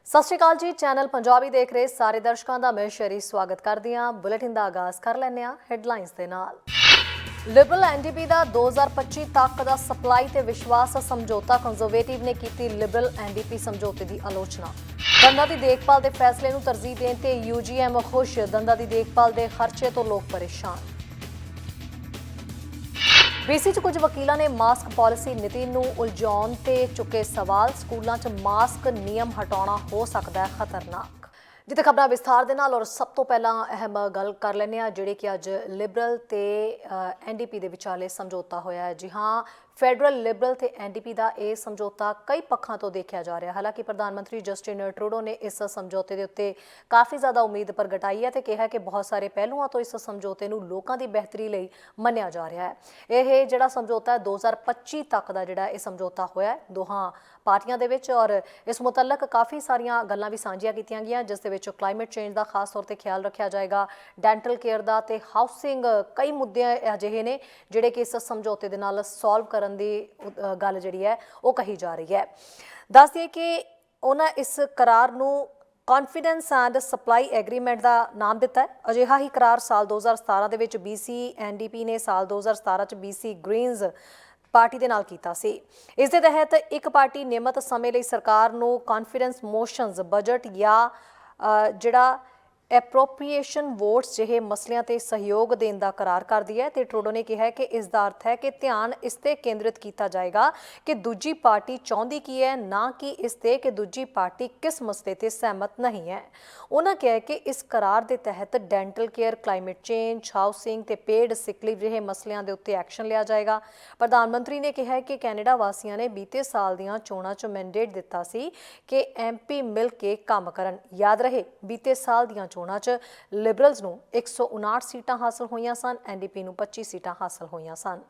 ਸਤਿ ਸ਼੍ਰੀ ਅਕਾਲ ਜੀ। ਚੈਨਲ ਪੰਜਾਬੀ ਦੇਖ ਰਹੇ ਸਾਰੇ ਦਰਸ਼ਕਾਂ ਦਾ ਮੈਂ ਸ਼ਰੀ ਸਵਾਗਤ ਕਰਦੀ ਹਾਂ। ਬੁਲੇਟਿਨ ਦਾ ਆਗਾਜ਼ ਕਰ ਲੈਂਦੇ ਹਾਂ ਹੈਡਲਾਈਨਸ ਦੇ ਨਾਲ। ਲਿਬਰਲ ਐਨਡੀਪੀ ਦਾ 2025 ਤੱਕ ਦਾ ਸਪਲਾਈ ਤੇ ਵਿਸ਼ਵਾਸ ਸਮਝੌਤਾ। ਕੰਜ਼ਰਵੇਟਿਵ ਨੇ ਕੀਤੀ ਲਿਬਰਲ ਐਨਡੀਪੀ ਸਮਝੌਤੇ ਦੀ ਆਲੋਚਨਾ। ਦੰਦਾਂ ਦੀ ਦੇਖਭਾਲ ਦੇ ਫੈਸਲੇ ਨੂੰ ਤਰਜੀਹ ਦੇਣ ਤੇ ਯੂਜੀਐਮ ਖੁਸ਼। ਦੰਦਾਂ ਦੀ ਦੇਖਭਾਲ ਦੇ ਖਰਚੇ ਤੋਂ ਲੋਕ ਪਰੇਸ਼ਾਨ। BC 'ਚ ਕੁਝ ਵਕੀਲਾਂ ਨੇ ਮਾਸਕ ਪਾਲਿਸੀ ਨੀਤੀ ਨੂੰ ਉਲਝਾਉਣ ਤੇ ਚੁੱਕੇ ਸਵਾਲ। ਸਕੂਲਾਂ 'ਚ ਮਾਸਕ ਨਿਯਮ ਹਟਾਉਣਾ ਹੋ ਸਕਦਾ ਹੈ ਖਤਰਨਾਕ। ਜਿੱਥੇ ਖਬਰਾਂ ਵਿਸਥਾਰ ਦੇ ਨਾਲ ਔਰ ਸਭ ਤੋਂ ਪਹਿਲਾਂ ਅਹਿਮ ਗੱਲ ਕਰ ਲੈਂਦੇ ਹਾਂ ਜਿਹੜੇ ਕਿ ਅੱਜ ਲਿਬਰਲ ਤੇ ਐਨਡੀਪੀ ਦੇ ਵਿਚਾਲੇ ਸਮਝੌਤਾ ਹੋਇਆ ਹੈ। ਜੀ ਹਾਂ, ਫੈਡਰਲ ਲਿਬਰਲ ਤੇ ਐਨਡੀਪੀ ਦਾ ਇਹ ਸਮਝੌਤਾ ਕਈ ਪੱਖਾਂ ਤੋਂ ਦੇਖਿਆ ਜਾ ਰਿਹਾ। ਹਾਲਾਂਕਿ ਪ੍ਰਧਾਨ ਮੰਤਰੀ ਜਸਟਿਨ ਟਰੂਡੋ ਨੇ ਇਸ ਸਮਝੌਤੇ ਦੇ ਉੱਤੇ ਕਾਫੀ ਜ਼ਿਆਦਾ ਉਮੀਦ ਪ੍ਰਗਟਾਈ ਹੈ ਤੇ ਕਿਹਾ ਕਿ ਬਹੁਤ ਸਾਰੇ ਪਹਿਲੂਆਂ ਤੋਂ ਇਸ ਸਮਝੌਤੇ ਨੂੰ ਲੋਕਾਂ ਦੀ ਬਿਹਤਰੀ ਲਈ ਮੰਨਿਆ ਜਾ ਰਿਹਾ ਹੈ। ਇਹ ਜਿਹੜਾ ਸਮਝੌਤਾ ਹੈ 2025 ਤੱਕ ਦਾ ਜਿਹੜਾ ਇਹ ਸਮਝੌਤਾ ਹੋਇਆ ਦੋਹਾਂ ਪਾਰਟੀਆਂ ਦੇ ਵਿੱਚ ਔਰ ਇਸ ਮੁਤਲਕ ਕਾਫੀ ਸਾਰੀਆਂ ਗੱਲਾਂ ਵੀ ਸਾਂਝੀਆਂ ਕੀਤੀਆਂ ਗਈਆਂ, ਜਿਸ ਦੇ ਵਿੱਚ ਕਲਾਈਮੇਟ ਚੇਂਜ ਦਾ ਖਾਸ ਤੌਰ ਤੇ ਖਿਆਲ ਰੱਖਿਆ ਜਾਏਗਾ, ਡੈਂਟਲ ਕੇਅਰ ਦਾ ਤੇ ਹਾਊਸਿੰਗ। ਕਈ ਮੁੱਦੇ ਅਜਿਹੇ ਨੇ ਜਿਹੜੇ ਕਿ ਇਸ ਸਮਝੌਤੇ ਦੇ ਨਾਲ ਸੋਲਵ ਕਰਨ ਦੀ ਗੱਲ ਜਿਹੜੀ ਹੈ ਉਹ ਕਹੀ ਜਾ ਰਹੀ ਹੈ। ਦੱਸ ਦਈਏ ਕਿ ਉਹਨਾਂ ਇਸ ਕਰਾਰ ਨੂੰ ਕੌਨਫੀਡੈਂਸ ਐਂਡ ਸਪਲਾਈ ਐਗਰੀਮੈਂਟ ਦਾ ਨਾਮ ਦਿੱਤਾ ਹੈ। ਅਜਿਹਾ ਹੀ ਕਰਾਰ ਸਾਲ 2017 ਦੇ ਵਿੱਚ BC ਐਨਡੀਪੀ ਨੇ ਸਾਲ 2017 ਚ BC ਗ੍ਰੀਨਜ਼ ਪਾਰਟੀ ਦੇ ਨਾਲ ਕੀਤਾ ਸੀ। ਇਸ ਦੇ ਤਹਿਤ ਇੱਕ ਪਾਰਟੀ ਨਿਯਮਤ ਸਮੇਂ ਲਈ ਸਰਕਾਰ ਨੂੰ ਕੌਨਫੀਡੈਂਸ ਮੋਸ਼ਨਸ, ਬਜਟ ਜਾਂ ਜਿਹੜਾ ਐਪਰੋਪਰੀਏਸ਼ਨ ਵੋਟਸ ਜਿਹੇ ਮਸਲਿਆਂ ਤੇ ਸਹਿਯੋਗ ਦੇਣ ਦਾ ਕਰਾਰ ਕਰਦੀ ਹੈ ਤੇ ਟਰੂਡੋ ਨੇ ਕਿਹਾ ਕਿ ਇਸ ਦਾ ਅਰਥ ਹੈ ਕਿ ਧਿਆਨ ਇਸ ਤੇ ਕੇਂਦਰਿਤ ਕੀਤਾ ਜਾਏਗਾ ਕਿ ਦੂਜੀ ਪਾਰਟੀ ਚਾਹੁੰਦੀ ਕੀ ਹੈ, ਨਾ ਕਿ ਇਸ ਤੇ ਕਿ ਦੂਜੀ ਪਾਰਟੀ ਕਿਸ ਮਸਲੇ ਤੇ ਸਹਿਮਤ ਨਹੀਂ ਹੈ। ਉਹਨਾਂ ਕਿਹਾ ਕਿ ਇਸ ਕਰਾਰ ਦੇ ਤਹਿਤ dental care, climate change, housing ਤੇ ਪੇਡ ਸਿਕ ਲੀਵ ਜਿਹੇ ਮਸਲਿਆਂ ਦੇ ਉੱਤੇ ਐਕਸ਼ਨ ਲਿਆ ਜਾਏਗਾ। ਪ੍ਰਧਾਨ ਮੰਤਰੀ ਨੇ ਕਿਹਾ ਕਿ ਕੈਨੇਡਾ ਵਾਸੀਆਂ ਨੇ ਬੀਤੇ ਸਾਲ ਦੀਆਂ ਚੋਣਾਂ 'ਚ ਮੈਂਡੇਟ ਦਿੱਤਾ ਸੀ ਕਿ MP ਮਿਲ ਕੇ ਕੰਮ ਕਰਨ। ਯਾਦ ਰਹੇ, ਬੀਤੇ ਸਾਲ ਦੀਆਂ ਚੋਣਾਂ 'ਚ ਲਿਬਰਲਜ਼ ਨੂੰ 159 ਸੀਟਾਂ ਹਾਸਲ ਹੋਈਆਂ ਸਨ, ਐਨਡੀਪੀ ਨੂੰ 25 ਸੀਟਾਂ ਹਾਸਲ ਹੋਈਆਂ ਸਨ।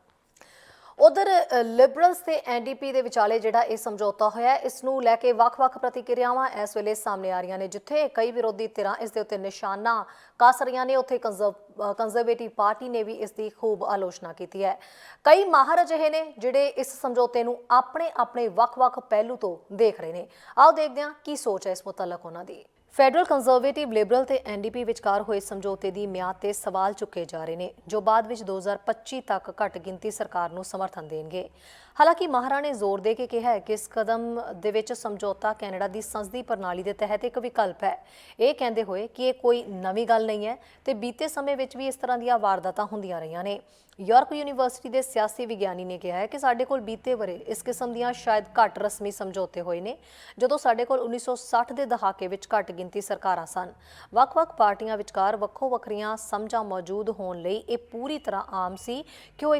ਉਧਰ ਲਿਬਰਲਸ ਤੇ ਐਨਡੀਪੀ ਦੇ ਵਿਚਾਲੇ ਜਿਹੜਾ ਇਹ ਸਮਝੌਤਾ ਹੋਇਆ, ਇਸ ਨੂੰ ਲੈ ਕੇ ਵੱਖ-ਵੱਖ ਪ੍ਰਤੀਕਿਰਿਆਵਾਂ ਇਸ ਵੇਲੇ ਸਾਹਮਣੇ ਆ ਰਹੀਆਂ ਨੇ। ਜਿੱਥੇ ਕਈ ਵਿਰੋਧੀ ਧਿਰਾਂ ਇਸ ਦੇ ਉੱਤੇ ਨਿਸ਼ਾਨਾ ਕੱਸ ਰਹੀਆਂ ਨੇ, ਉੱਥੇ ਕੰਜ਼ਰਵੇਟਿਵ ਪਾਰਟੀ ਨੇ ਵੀ ਇਸ ਦੀ ਖੂਬ ਆਲੋਚਨਾ ਕੀਤੀ ਹੈ। ਕਈ ਮਾਹਰ ਅਜਿਹੇ ਨੇ ਜਿਹੜੇ ਇਸ ਸਮਝੌਤੇ ਨੂੰ ਆਪਣੇ ਵੱਖ-ਵੱਖ ਪਹਿਲੂ ਤੋਂ ਦੇਖ ਰਹੇ ਨੇ। ਆਓ ਦੇਖਦੇ ਹਾਂ ਕੀ ਸੋਚ ਹੈ ਇਸ ਮੁਤਲਕ ਉਹਨਾਂ ਦੀ। ਫੈਡਰਲ ਕੰਜ਼ਰਵੇਟਿਵ, ਲਿਬਰਲ ਤੇ ਐਨਡੀਪੀ ਵਿਚਕਾਰ ਹੋਏ ਸਮਝੌਤੇ ਦੀ ਮਿਆਦ ਤੇ ਸਵਾਲ ਚੁੱਕੇ ਜਾ ਰਹੇ ਨੇ, ਜੋ ਬਾਅਦ ਵਿੱਚ 2025 ਤੱਕ ਘੱਟ ਗਿਣਤੀ ਸਰਕਾਰ ਨੂੰ ਸਮਰਥਨ ਦੇਣਗੇ। ਹਾਲਾਂਕਿ ਮਾਹਰਾਂ ਨੇ ਜ਼ੋਰ ਦੇ ਕੇ ਕਿਹਾ ਹੈ ਕਿ ਇਸ ਕਦਮ ਦੇ ਵਿੱਚ ਸਮਝੌਤਾ ਕੈਨੇਡਾ ਦੀ ਸੰਸਦੀ ਪ੍ਰਣਾਲੀ ਦੇ ਤਹਿਤ ਇੱਕ ਵਿਕਲਪ ਹੈ। ਇਹ ਕਹਿੰਦੇ ਹੋਏ ਕਿ ਇਹ ਕੋਈ ਨਵੀਂ ਗੱਲ ਨਹੀਂ ਹੈ ਤੇ ਬੀਤੇ ਸਮੇਂ ਵਿੱਚ ਵੀ ਇਸ ਤਰ੍ਹਾਂ ਦੀਆਂ ਵਾਰਦਾਤਾਂ ਹੁੰਦੀਆਂ ਰਹੀਆਂ ਨੇ। ਯਾਰਕ ਯੂਨੀਵਰਸਿਟੀ ਦੇ ਸਿਆਸੀ ਵਿਗਿਆਨੀ ਨੇ ਕਿਹਾ ਹੈ ਕਿ ਸਾਡੇ ਕੋਲ ਬੀਤੇ ਵਰੇ ਇਸ ਕਿਸਮ ਦੀਆਂ ਸ਼ਾਇਦ ਘੱਟ ਰਸਮੀ ਸਮਝੌਤੇ ਹੋਏ ਨੇ, ਜਦੋਂ ਸਾਡੇ ਕੋਲ 1960 ਦੇ ਦਹਾਕੇ ਵਿੱਚ ਘੱਟ ਗਿਣਤੀ ਸਰਕਾਰਾਂ ਸਨ। ਵੱਖ-ਵੱਖ ਪਾਰਟੀਆਂ ਵਿਚਕਾਰ ਵੱਖੋ ਵੱਖਰੀਆਂ ਸਮਝਾਂ ਮੌਜੂਦ ਹੋਣ ਲਈ ਇਹ ਪੂਰੀ ਤਰ੍ਹਾਂ ਆਮ ਸੀ ਕਿ ਉਹ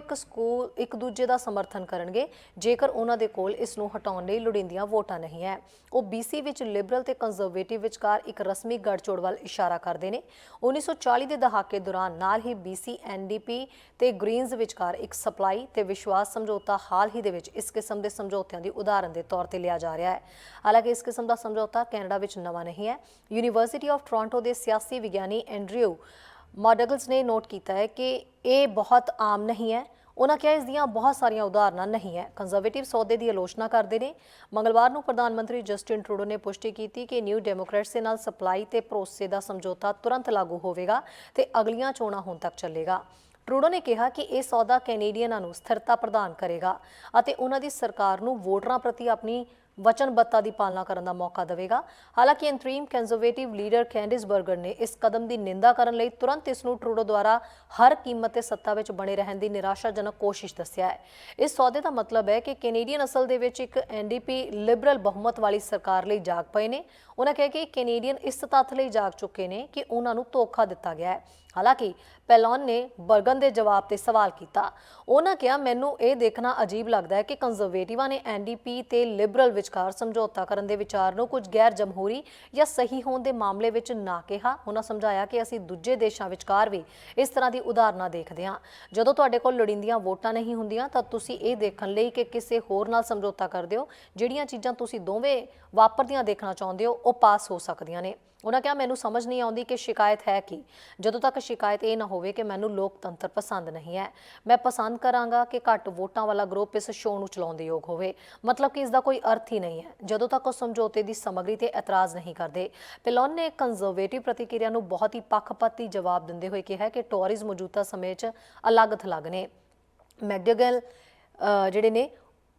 ਇੱਕ ਦੂਜੇ ਦਾ ਸਮਰਥਨ ਕਰਨਗੇ ਜੇਕਰ ਉਹਨਾਂ ਦੇ ਕੋਲ ਇਸ ਨੂੰ ਹਟਾਉਣ ਲਈ ਲੋੜੀਂਦੀਆਂ ਵੋਟਾਂ ਨਹੀਂ ਹੈ। ਉਹ BC ਵਿੱਚ ਲਿਬਰਲ ਤੇ ਕੰਜ਼ਰਵੇਟਿਵ ਵਿਚਕਾਰ ਇੱਕ ਰਸਮੀ ਗਠਜੋੜ ਵੱਲ ਇਸ਼ਾਰਾ ਕਰਦੇ ਨੇ। 1940 ਦੇ ਦਹਾਕੇ ਦੌਰਾਨ ਨਾਲ ਹੀ BC ਐਨਡੀਪੀ ਤੇ ਗ੍ਰੀਨਜ਼ ਵਿਚਕਾਰ ਇੱਕ ਸਪਲਾਈ ਤੇ ਵਿਸ਼ਵਾਸ ਸਮਝੌਤਾ ਹਾਲ ਹੀ ਦੇ ਵਿੱਚ ਇਸ ਕਿਸਮ ਦੇ ਸਮਝੌਤਿਆਂ ਦੀ ਉਦਾਹਰਨ ਦੇ ਤੌਰ ਤੇ ਲਿਆ ਜਾ ਰਿਹਾ ਹੈ। ਹਾਲਾਂਕਿ ਇਸ ਕਿਸਮ ਦਾ ਸਮਝੌਤਾ ਕੈਨੇਡਾ ਵਿੱਚ ਨਵਾਂ ਨਹੀਂ ਹੈ। ਯੂਨੀਵਰਸਿਟੀ ਆਫ ਟੋਰਾਂਟੋ ਦੇ ਸਿਆਸੀ ਵਿਗਿਆਨੀ ਐਂਡਰਿਊ ਮਾਡਗਲਸ ਨੇ ਨੋਟ ਕੀਤਾ ਹੈ ਕਿ ਇਹ ਬਹੁਤ ਆਮ ਨਹੀਂ ਹੈ। ਉਹਨਾਂ ਕਿਹਾ ਇਸ ਦੀਆਂ ਬਹੁਤ ਸਾਰੀਆਂ ਉਦਾਹਰਨਾਂ ਨਹੀਂ ਹੈ। ਕੰਜ਼ਰਵੇਟਿਵ ਸੌਦੇ ਦੀ ਆਲੋਚਨਾ ਕਰਦੇ ਨੇ। ਮੰਗਲਵਾਰ ਨੂੰ ਪ੍ਰਧਾਨ ਮੰਤਰੀ ਜਸਟਿਨ ਟਰੂਡੋ ਨੇ ਪੁਸ਼ਟੀ ਕੀਤੀ ਕਿ ਨਿਊ ਡੈਮੋਕ੍ਰੇਟਸ ਦੇ ਨਾਲ ਸਪਲਾਈ ਤੇ ਭਰੋਸੇ ਦਾ ਸਮਝੌਤਾ ਤੁਰੰਤ ਲਾਗੂ ਹੋਵੇਗਾ ਤੇ ਅਗਲੀਆਂ ਚੋਣਾਂ ਹੋਣ ਤੱਕ ਚੱਲੇਗਾ। ਟਰੂਡੋ ਨੇ ਕਿਹਾ ਕਿ ਇਹ ਸੌਦਾ ਕੈਨੇਡੀਅਨਾਂ ਨੂੰ ਸਥਿਰਤਾ ਪ੍ਰਦਾਨ ਕਰੇਗਾ ਅਤੇ ਉਹਨਾਂ ਦੀ ਸਰਕਾਰ ਨੂੰ ਵੋਟਰਾਂ ਪ੍ਰਤੀ ਆਪਣੀ ਵਚਨਬੱਧਤਾ ਦੀ ਪਾਲਣਾ ਕਰਨ ਦਾ ਮੌਕਾ ਦੇਵੇਗਾ। ਹਾਲਾਂਕਿ ਇੰਟਰੀਮ ਕੰਜ਼ਰਵੇਟਿਵ ਲੀਡਰ ਕੈਂਡਿਸ ਬਰਗਰ ਨੇ ਇਸ ਕਦਮ ਦੀ ਨਿੰਦਾ ਕਰਨ ਲਈ ਤੁਰੰਤ ਇਸ ਨੂੰ ਟਰੂਡੋ ਦੁਆਰਾ ਹਰ ਕੀਮਤ ਤੇ ਸੱਤਾ ਵਿੱਚ ਬਣੇ ਰਹਿਣ ਦੀ ਨਿਰਾਸ਼ਾਜਨਕ ਕੋਸ਼ਿਸ਼ ਦੱਸਿਆ ਹੈ। ਇਸ ਸੌਦੇ ਦਾ ਮਤਲਬ ਹੈ ਕਿ ਕੈਨੇਡੀਅਨ ਅਸਲ ਦੇ ਵਿੱਚ ਇੱਕ ਐਨਡੀਪੀ ਲਿਬਰਲ ਬਹੁਮਤ ਵਾਲੀ ਸਰਕਾਰ ਲਈ ਜਾਗ ਪਏ ਨੇ। ਉਹਨਾਂ ਕਿਹਾ ਕਿ ਕੈਨੇਡੀਅਨ ਇਸ ਤੱਥ ਲਈ ਜਾਗ ਚੁੱਕੇ ਨੇ ਕਿ ਉਹਨਾਂ ਨੂੰ ਧੋਖਾ ਦਿੱਤਾ ਗਿਆ ਹੈ। ਹਾਲਾਂਕਿ ਪੈਲੋਨ ਨੇ ਬਰਗਨ ਦੇ ਜਵਾਬ ਤੇ ਸਵਾਲ ਕੀਤਾ। ਉਹਨਾਂ ਕਿਹਾ, ਮੈਨੂੰ ਇਹ ਦੇਖਣਾ ਅਜੀਬ ਲੱਗਦਾ ਹੈ ਕਿ ਕੰਜ਼ਰਵੇਟਿਵਾਂ ਨੇ ਐਨਡੀਪੀ ਤੇ ਲਿਬਰਲ ਵਿਚਕਾਰ ਸਮਝੌਤਾ ਕਰਨ ਦੇ ਵਿਚਾਰ ਨੂੰ ਕੁਝ ਗੈਰ ਜਮਹੂਰੀ ਜਾਂ ਸਹੀ ਹੋਣ ਦੇ ਮਾਮਲੇ ਵਿੱਚ ਨਾ ਕਿਹਾ। ਉਹਨਾਂ ਸਮਝਾਇਆ ਕਿ ਅਸੀਂ ਦੂਜੇ ਦੇਸ਼ਾਂ ਵਿਚਕਾਰ ਵੀ ਇਸ ਤਰ੍ਹਾਂ ਦੀ ਉਦਾਹਰਨਾਂ ਦੇਖਦੇ ਹਾਂ। ਜਦੋਂ ਤੁਹਾਡੇ ਕੋਲ ਲੋੜੀਂਦੀਆਂ ਵੋਟਾਂ ਨਹੀਂ ਹੁੰਦੀਆਂ ਤਾਂ ਤੁਸੀਂ ਇਹ ਦੇਖਣ ਲਈ ਕਿ ਕਿਸੇ ਹੋਰ ਨਾਲ ਸਮਝੌਤਾ ਕਰਦੇ ਹੋ, ਜਿਹੜੀਆਂ ਚੀਜ਼ਾਂ ਤੁਸੀਂ ਦੋਵੇਂ ਵਾਪਰਦੀਆਂ ਦੇਖਣਾ ਚਾਹੁੰਦੇ ਹੋ ਉਹ ਪਾਸ ਹੋ ਸਕਦੀਆਂ ਨੇ। ਉਹਨਾਂ ਕਿਹਾ, ਮੈਨੂੰ ਸਮਝ ਨਹੀਂ ਆਉਂਦੀ ਕਿ ਸ਼ਿਕਾਇਤ ਹੈ ਕਿ ਜਦੋਂ ਤੱਕ शिकायत ये ना होवे कि मैनू लोकतंत्र पसंद नहीं है। मैं पसंद करांगा कि घੱਟ वोटां वाला ग्रुप इस शो ਨੂੰ ਚਲਾਉਣ ਦੇ ਯੋਗ ਹੋਵੇ। मतलब कि इसका कोई अर्थ ही नहीं है ਜਦੋਂ तक ਉਹ ਸਮਝੌਤੇ ਦੀ ਸਮੱਗਰੀ ਤੇ ਇਤਰਾਜ਼ ਨਹੀਂ ਕਰਦੇ। ਪਿਲੋਨ ਨੇ ਕੰਜ਼ਰਵੇਟਿਵ ਪ੍ਰਤੀਕਿਰਿਆ ਨੂੰ ਬਹੁਤ ਹੀ ਪੱਖਪਾਤੀ ਜਵਾਬ ਦਿੰਦੇ ਹੋਏ ਕਿਹਾ ਕਿ ਟੋਰੀਜ਼ ਮੌਜੂਦਾ ਸਮੇਂ 'ਚ ਅਲੱਗ-ਥਲੱਗ ਨੇ। ਮੈਕਡਗਲ ਜਿਹੜੇ ਨੇ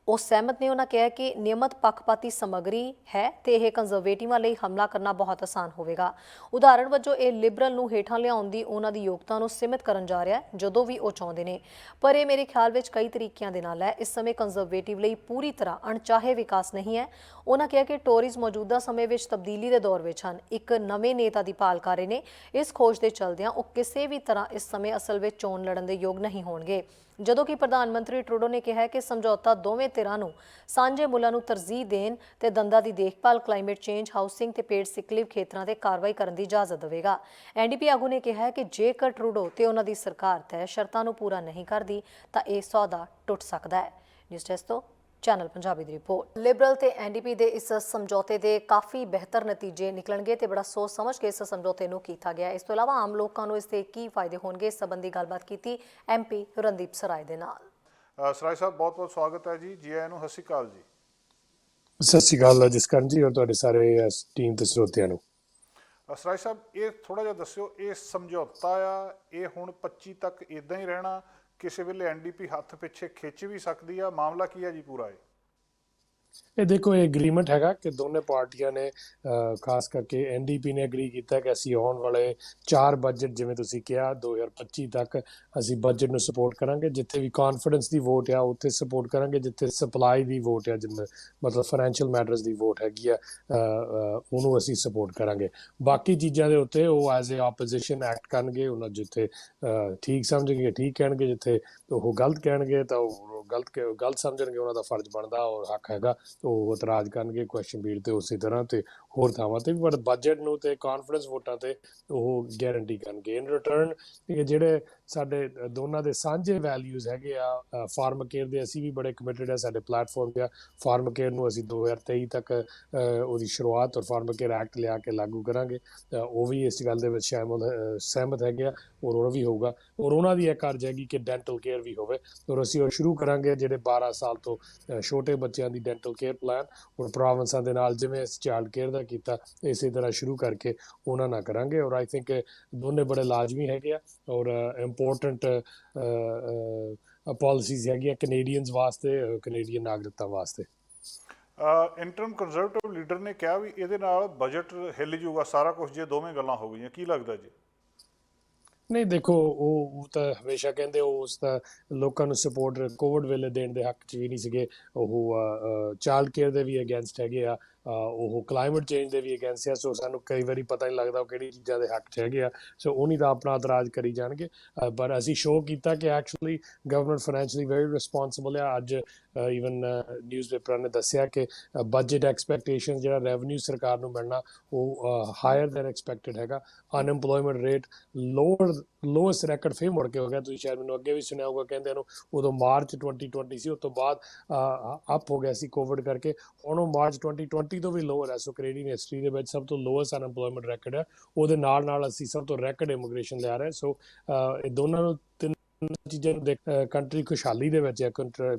ਉਹ ਸਹਿਮਤ ਨੇ। ਉਹਨਾਂ ਕਿਹਾ ਕਿ ਨਿਯਮਤ ਪੱਖਪਾਤੀ ਸਮੱਗਰੀ ਹੈ ਤੇ ਇਹ ਕੰਜ਼ਰਵੇਟਿਵਾਂ ਲਈ ਹਮਲਾ ਕਰਨਾ ਬਹੁਤ ਆਸਾਨ ਹੋਵੇਗਾ। ਉਦਾਹਰਣ ਵਜੋਂ ਇਹ ਲਿਬਰਲ ਨੂੰ ਹੇਠਾਂ ਲਿਆਉਣ ਦੀ ਉਹਨਾਂ ਦੀ ਯੋਗਤਾ ਨੂੰ ਸੀਮਿਤ ਕਰਨ ਜਾ ਰਿਹਾ ਜਦੋਂ ਵੀ ਉਹ ਚਾਹੁੰਦੇ ਨੇ, ਪਰ ਇਹ ਮੇਰੇ ਖਿਆਲ ਵਿੱਚ ਕਈ ਤਰੀਕਿਆਂ ਦੇ ਨਾਲ ਹੈ। ਇਸ ਸਮੇਂ ਕੰਜ਼ਰਵੇਟਿਵ ਲਈ ਪੂਰੀ ਤਰ੍ਹਾਂ ਅਣਚਾਹੇ ਵਿਕਾਸ ਨਹੀਂ ਹੈ। ਉਹਨਾਂ ਕਿਹਾ ਕਿ ਟੋਰੀਜ਼ ਮੌਜੂਦਾ ਸਮੇਂ ਵਿੱਚ ਤਬਦੀਲੀ ਦੇ ਦੌਰ ਵਿੱਚ ਹਨ, ਇੱਕ ਨਵੇਂ ਨੇਤਾ ਦੀ ਭਾਲ ਕਰ ਰਹੇ ਨੇ। ਇਸ ਖੋਜ ਦੇ ਚਲਦਿਆਂ ਉਹ ਕਿਸੇ ਵੀ ਤਰ੍ਹਾਂ ਇਸ ਸਮੇਂ ਅਸਲ ਵਿੱਚ ਚੋਣ ਲੜਨ ਦੇ ਯੋਗ ਨਹੀਂ ਹੋਣਗੇ। ਜਦੋਂ ਕਿ ਪ੍ਰਧਾਨ ਮੰਤਰੀ ਟਰੂਡੋ ਨੇ ਕਿਹਾ ਕਿ ਸਮਝੌਤਾ ਦੋਵੇਂ ਧਿਰਾਂ ਨੂੰ ਸਾਂਝੇ ਮੁੱਲਾਂ ਨੂੰ ਤਰਜੀਹ ਦੇਣ ਤੇ ਦੰਦਾਂ ਦੀ ਦੇਖਭਾਲ, ਕਲਾਈਮੇਟ ਚੇਂਜ, ਹਾਊਸਿੰਗ ਤੇ ਪੇੜ ਸਿਕਲਿਵ ਖੇਤਰਾਂ ਤੇ ਕਾਰਵਾਈ ਕਰਨ ਦੀ ਇਜਾਜ਼ਤ ਦੇਵੇਗਾ। ਐਨਡੀਪੀ ਆਗੂ ਨੇ ਕਿਹਾ ਕਿ ਜੇਕਰ ਟਰੂਡੋ ਤੇ ਉਹਨਾਂ ਦੀ ਸਰਕਾਰ ਤੈਅ ਸ਼ਰਤਾਂ ਨੂੰ ਪੂਰਾ ਨਹੀਂ ਕਰਦੀ ਤਾਂ ਇਹ ਸੌਦਾ ਟੁੱਟ ਸਕਦਾ ਹੈ। ਨਿਊਜ਼ ਡੈਸਕ ਤੋਂ ਚੈਨਲ ਪੰਜਾਬੀ ਦੀ ਰਿਪੋर्ट। ਲਿਬਰਲ ਤੇ ਐਨਡੀਪੀ ਦੇ ਇਸ ਸਮਝੌਤੇ ਦੇ ਕਾਫੀ ਬਿਹਤਰ ਨਤੀਜੇ ਨਿਕਲਣਗੇ ਤੇ ਬੜਾ ਸੋਚ ਸਮਝ ਕੇ ਇਸ ਸਮਝੌਤੇ ਨੂੰ ਕੀਤਾ ਗਿਆ। ਇਸ ਤੋਂ ਇਲਾਵਾ ਆਮ ਲੋਕਾਂ ਨੂੰ ਇਸ ਦੇ ਕੀ ਫਾਇਦੇ ਹੋਣਗੇ, ਇਸ ਸੰਬੰਧੀ ਗੱਲਬਾਤ ਕੀਤੀ ਐਮਪੀ ਰਣਦੀਪ ਸਰਾਏ ਦੇ ਨਾਲ। ਸਰਾਏ ਸਾਹਿਬ ਬਹੁਤ ਬਹੁਤ ਸਵਾਗਤ ਹੈ ਜੀ। ਜੀ ਆਇਆਂ ਨੂੰ। ਸਤਿ ਸ਼੍ਰੀ ਅਕਾਲ ਜੀ। ਸਤਿ ਸ਼੍ਰੀ ਅਕਾਲ ਜਸਕਰਨ ਜੀ ਔਰ ਤੁਹਾਡੇ ਸਾਰੇ ਟੀਮ ਤੇ ਸਰੋਤਿਆਂ ਨੂੰ। ਸਰਾਏ ਸਾਹਿਬ ਇਹ ਥੋੜ੍ਹਾ ਜਿਹਾ ਦੱਸਿਓ, ਇਹ ਸਮਝੌਤਾ ਆ ਇਹ ਹੁਣ 25 ਤੱਕ ਇੱਦਾਂ ਹੀ ਰਹਿਣਾ, ਕਿਸੇ ਵੇਲੇ ਐਨਡੀਪੀ ਹੱਥ ਪਿੱਛੇ ਖਿੱਚ ਵੀ ਸਕਦੀ ਆ, ਮਾਮਲਾ ਕੀ ਹੈ ਜੀ ਪੂਰਾ? ਇਹ ਦੇਖੋ, ਇਹ ਐਗਰੀਮੈਂਟ ਹੈਗਾ ਕਿ ਦੋਨੇ ਪਾਰਟੀਆਂ ਨੇ ਖਾਸ ਕਰਕੇ ਐਨਡੀਪੀ ਨੇ ਐਗਰੀ ਕੀਤਾ ਕਿ ਅਸੀਂ ਆਉਣ ਵਾਲੇ 4 ਬਜਟ, ਜਿਵੇਂ ਤੁਸੀਂ ਕਿਹਾ 2025 ਤੱਕ ਅਸੀਂ ਬਜਟ ਨੂੰ ਸਪੋਰਟ ਕਰਾਂਗੇ। ਜਿੱਥੇ ਵੀ ਕੌਨਫੀਡੈਂਸ ਦੀ ਵੋਟ ਆ ਉੱਥੇ ਸਪੋਰਟ ਕਰਾਂਗੇ, ਜਿੱਥੇ ਸਪਲਾਈ ਦੀ ਵੋਟ ਆ, ਜਿਵੇਂ ਮਤਲਬ ਫਾਈਨੈਂਸ਼ੀਅਲ ਮੈਟਰਸ ਦੀ ਵੋਟ ਹੈਗੀ ਆ, ਉਹਨੂੰ ਅਸੀਂ ਸਪੋਰਟ ਕਰਾਂਗੇ। ਬਾਕੀ ਚੀਜ਼ਾਂ ਦੇ ਉੱਤੇ ਉਹ ਐਜ਼ ਏ ਆਪੋਜੀਸ਼ਨ ਐਕਟ ਕਰਨਗੇ। ਉਹਨਾਂ ਜਿੱਥੇ ਠੀਕ ਸਮਝਣਗੇ ਠੀਕ ਕਹਿਣਗੇ, ਜਿੱਥੇ ਉਹ ਗਲਤ ਕਹਿਣਗੇ ਤਾਂ ਉਹ ਗਲਤ ਸਮਝਣਗੇ। ਉਹਨਾਂ ਦਾ ਫਰਜ਼ ਬਣਦਾ ਔਰ ਹੱਕ ਹੈਗਾ ਉਹ ਇਤਰਾਜ਼ ਕਰਨਗੇ ਕੁਐਸਚਨ ਬੀਟ ਤੇ, ਉਸੇ ਤਰ੍ਹਾਂ ਤੇ ਹੋਰ ਥਾਵਾਂ ਤੇ ਵੀ। ਬਟ ਬਜਟ ਨੂੰ ਤੇ ਕਾਨਫੀਡੈਂਸ ਵੋਟਾਂ ਤੇ ਉਹ ਗਾਰੰਟੀ ਕਰਨਗੇ। ਇਨ ਰਿਟਰਨ ਜਿਹੜੇ ਸਾਡੇ ਦੋਨਾਂ ਦੇ ਸਾਂਝੇ ਵੈਲਿਊਜ਼ ਹੈਗੇ ਆ, ਫਾਰਮ ਕੇਅਰ ਦੇ ਅਸੀਂ ਵੀ ਬੜੇ ਕਮਿਟਡ ਆ। ਸਾਡੇ ਪਲੇਟਫਾਰਮ ਤੇ ਆ ਫਾਰਮ ਕੇਅਰ ਨੂੰ ਅਸੀਂ 2023 ਤੱਕ ਉਹਦੀ ਸ਼ੁਰੂਆਤ ਔਰ ਫਾਰਮ ਕੇਅਰ ਐਕਟ ਲਿਆ ਕੇ ਲਾਗੂ ਕਰਾਂਗੇ। ਉਹ ਵੀ ਇਸ ਗੱਲ ਦੇ ਵਿੱਚ ਸਹਿਮਤ ਹੈਗੇ ਆ ਔਰ ਉਹ ਵੀ ਹੋਊਗਾ। ਔਰ ਉਹਨਾਂ ਦੀ ਇੱਕ ਅਰਜ਼ ਹੈਗੀ ਕਿ ਡੈਂਟਲ ਕੇਅਰ ਵੀ ਹੋਵੇ ਔਰ ਅਸੀਂ ਉਹ ਸ਼ੁਰੂ ਕਰਾਂਗੇ ਜਿਹੜੇ 12 ਸਾਲ ਤੋਂ ਛੋਟੇ ਬੱਚਿਆਂ ਦੀ ਡੈਂਟਲ ਕੇਅਰ ਪਲਾਨ ਔਰ ਪ੍ਰੋਵਿੰਸਾਂ ਦੇ ਨਾਲ ਜਿਵੇਂ ਅਸੀਂ ਚਾਈਲਡ ਕੇਅਰ ਦਾ ਕੀਤਾ ਇਸੇ ਤਰ੍ਹਾਂ ਸ਼ੁਰੂ ਕਰਕੇ ਉਹਨਾਂ ਨਾਲ ਕਰਾਂਗੇ। ਔਰ ਆਈ ਥਿੰਕ ਦੋਨੇ ਬੜੇ ਲਾਜ਼ਮੀ ਹੈਗੇ ਆ ਔਰ ਇੰਪੋਰਟੈਂਟ ਪਾਲਿਸੀਜ਼ ਹੈਗੀਆਂ ਕੈਨੇਡੀਅਨਸ ਵਾਸਤੇ, ਕੈਨੇਡੀਅਨ ਨਾਗਰਿਕਤਾ ਵਾਸਤੇ। ਇੰਟਰਮ ਕੰਜ਼ਰਵੇਟਿਵ ਲੀਡਰ ਨੇ ਕਿਹਾ ਵੀ ਇਹਦੇ ਨਾਲ ਬਜਟ ਹਿੱਲ ਜੂਗਾ ਸਾਰਾ ਕੁਝ ਜੇ ਦੋਵੇਂ ਗੱਲਾਂ ਹੋ ਗਈਆਂ, ਕੀ ਲੱਗਦਾ ਜੀ? ਨਹੀਂ ਦੇਖੋ, ਉਹ ਤਾਂ ਹਮੇਸ਼ਾ ਕਹਿੰਦੇ ਉਸ ਤਾਂ ਲੋਕਾਂ ਨੂੰ ਸਪੋਰਟ ਕੋਵਿਡ ਵੇਲੇ ਦੇਣ ਦੇ ਹੱਕ 'ਚ ਵੀ ਨਹੀਂ ਸੀਗੇ। ਉਹ ਚਾਈਲਡ ਕੇਅਰ ਦੇ ਵੀ ਅਗੇਂਸਟ ਹੈਗੇ ਆ, ਉਹ ਕਲਾਈਮੇਟ ਚੇਂਜ ਦੇ ਵੀ ਅਗੇਂਸਟ ਆ। ਸੋ ਸਾਨੂੰ ਕਈ ਵਾਰੀ ਪਤਾ ਨਹੀਂ ਲੱਗਦਾ ਉਹ ਕਿਹੜੀ ਚੀਜ਼ਾਂ ਦੇ ਹੱਕ 'ਚ ਹੈਗੇ ਆ। ਸੋ ਉਹਨੀ ਤਾਂ ਆਪਣਾ ਇਤਰਾਜ਼ ਕਰੀ ਜਾਣਗੇ। ਪਰ ਅਸੀਂ ਸ਼ੋਅ ਕੀਤਾ ਕਿ actually government financially very responsible ਆ। ਅੱਜ ਈਵਨ ਨਿਊਜ਼ਪੇਪਰਾਂ ਨੇ ਦੱਸਿਆ ਕਿ ਬਜਟ ਐਕਸਪੈਕਟੇਸ਼ਨ ਜਿਹੜਾ ਰੈਵਨਿਊ ਸਰਕਾਰ ਨੂੰ ਮਿਲਣਾ ਉਹ ਹਾਇਰ ਦੈਨ ਐਕਸਪੈਕਟਡ ਹੈਗਾ। ਅਨਐਮਪਲੋਇਮੈਂਟ ਰੇਟ ਲੋਐਸਟ ਰੈਕਡ ਫੇਰ ਮੁੜ ਕੇ ਹੋ ਗਿਆ। ਤੁਸੀਂ ਸ਼ਾਇਦ ਮੈਨੂੰ ਅੱਗੇ ਵੀ ਸੁਣਿਆ ਹੋਊਗਾ, ਕਹਿੰਦੇ ਨੂੰ ਉਦੋਂ ਮਾਰਚ 2020 ਸੀ, ਉਸ ਤੋਂ ਬਾਅਦ ਅਪ ਹੋ ਗਿਆ ਸੀ ਕੋਵਿਡ ਕਰਕੇ। ਹੁਣ ਉਹ ਮਾਰਚ 2020 ਤੋਂ ਵੀ ਲੋਅਰ ਹੈ। ਸੋ ਕੈਨੇਡੀਅਨ ਹਿਸਟਰੀ ਦੇ ਵਿੱਚ ਸਭ ਤੋਂ ਲੋਐਸਟ ਅਨਐਮਪਲੋਇਮੈਂਟ ਰੈਕਡ ਹੈ। ਉਹਦੇ ਨਾਲ ਅਸੀਂ ਸਭ ਤੋਂ ਰੈਕਡ ਇਮੀਗ੍ਰੇਸ਼ਨ ਲਿਆ ਰਹੇ। ਸੋ ਇਹ ਦੋਨਾਂ ਨੂੰ ਚੀਜ਼ਾਂ ਨੂੰ ਕੰਟਰੀ ਖੁਸ਼ਹਾਲੀ ਦੇ ਵਿੱਚ ਹੈ,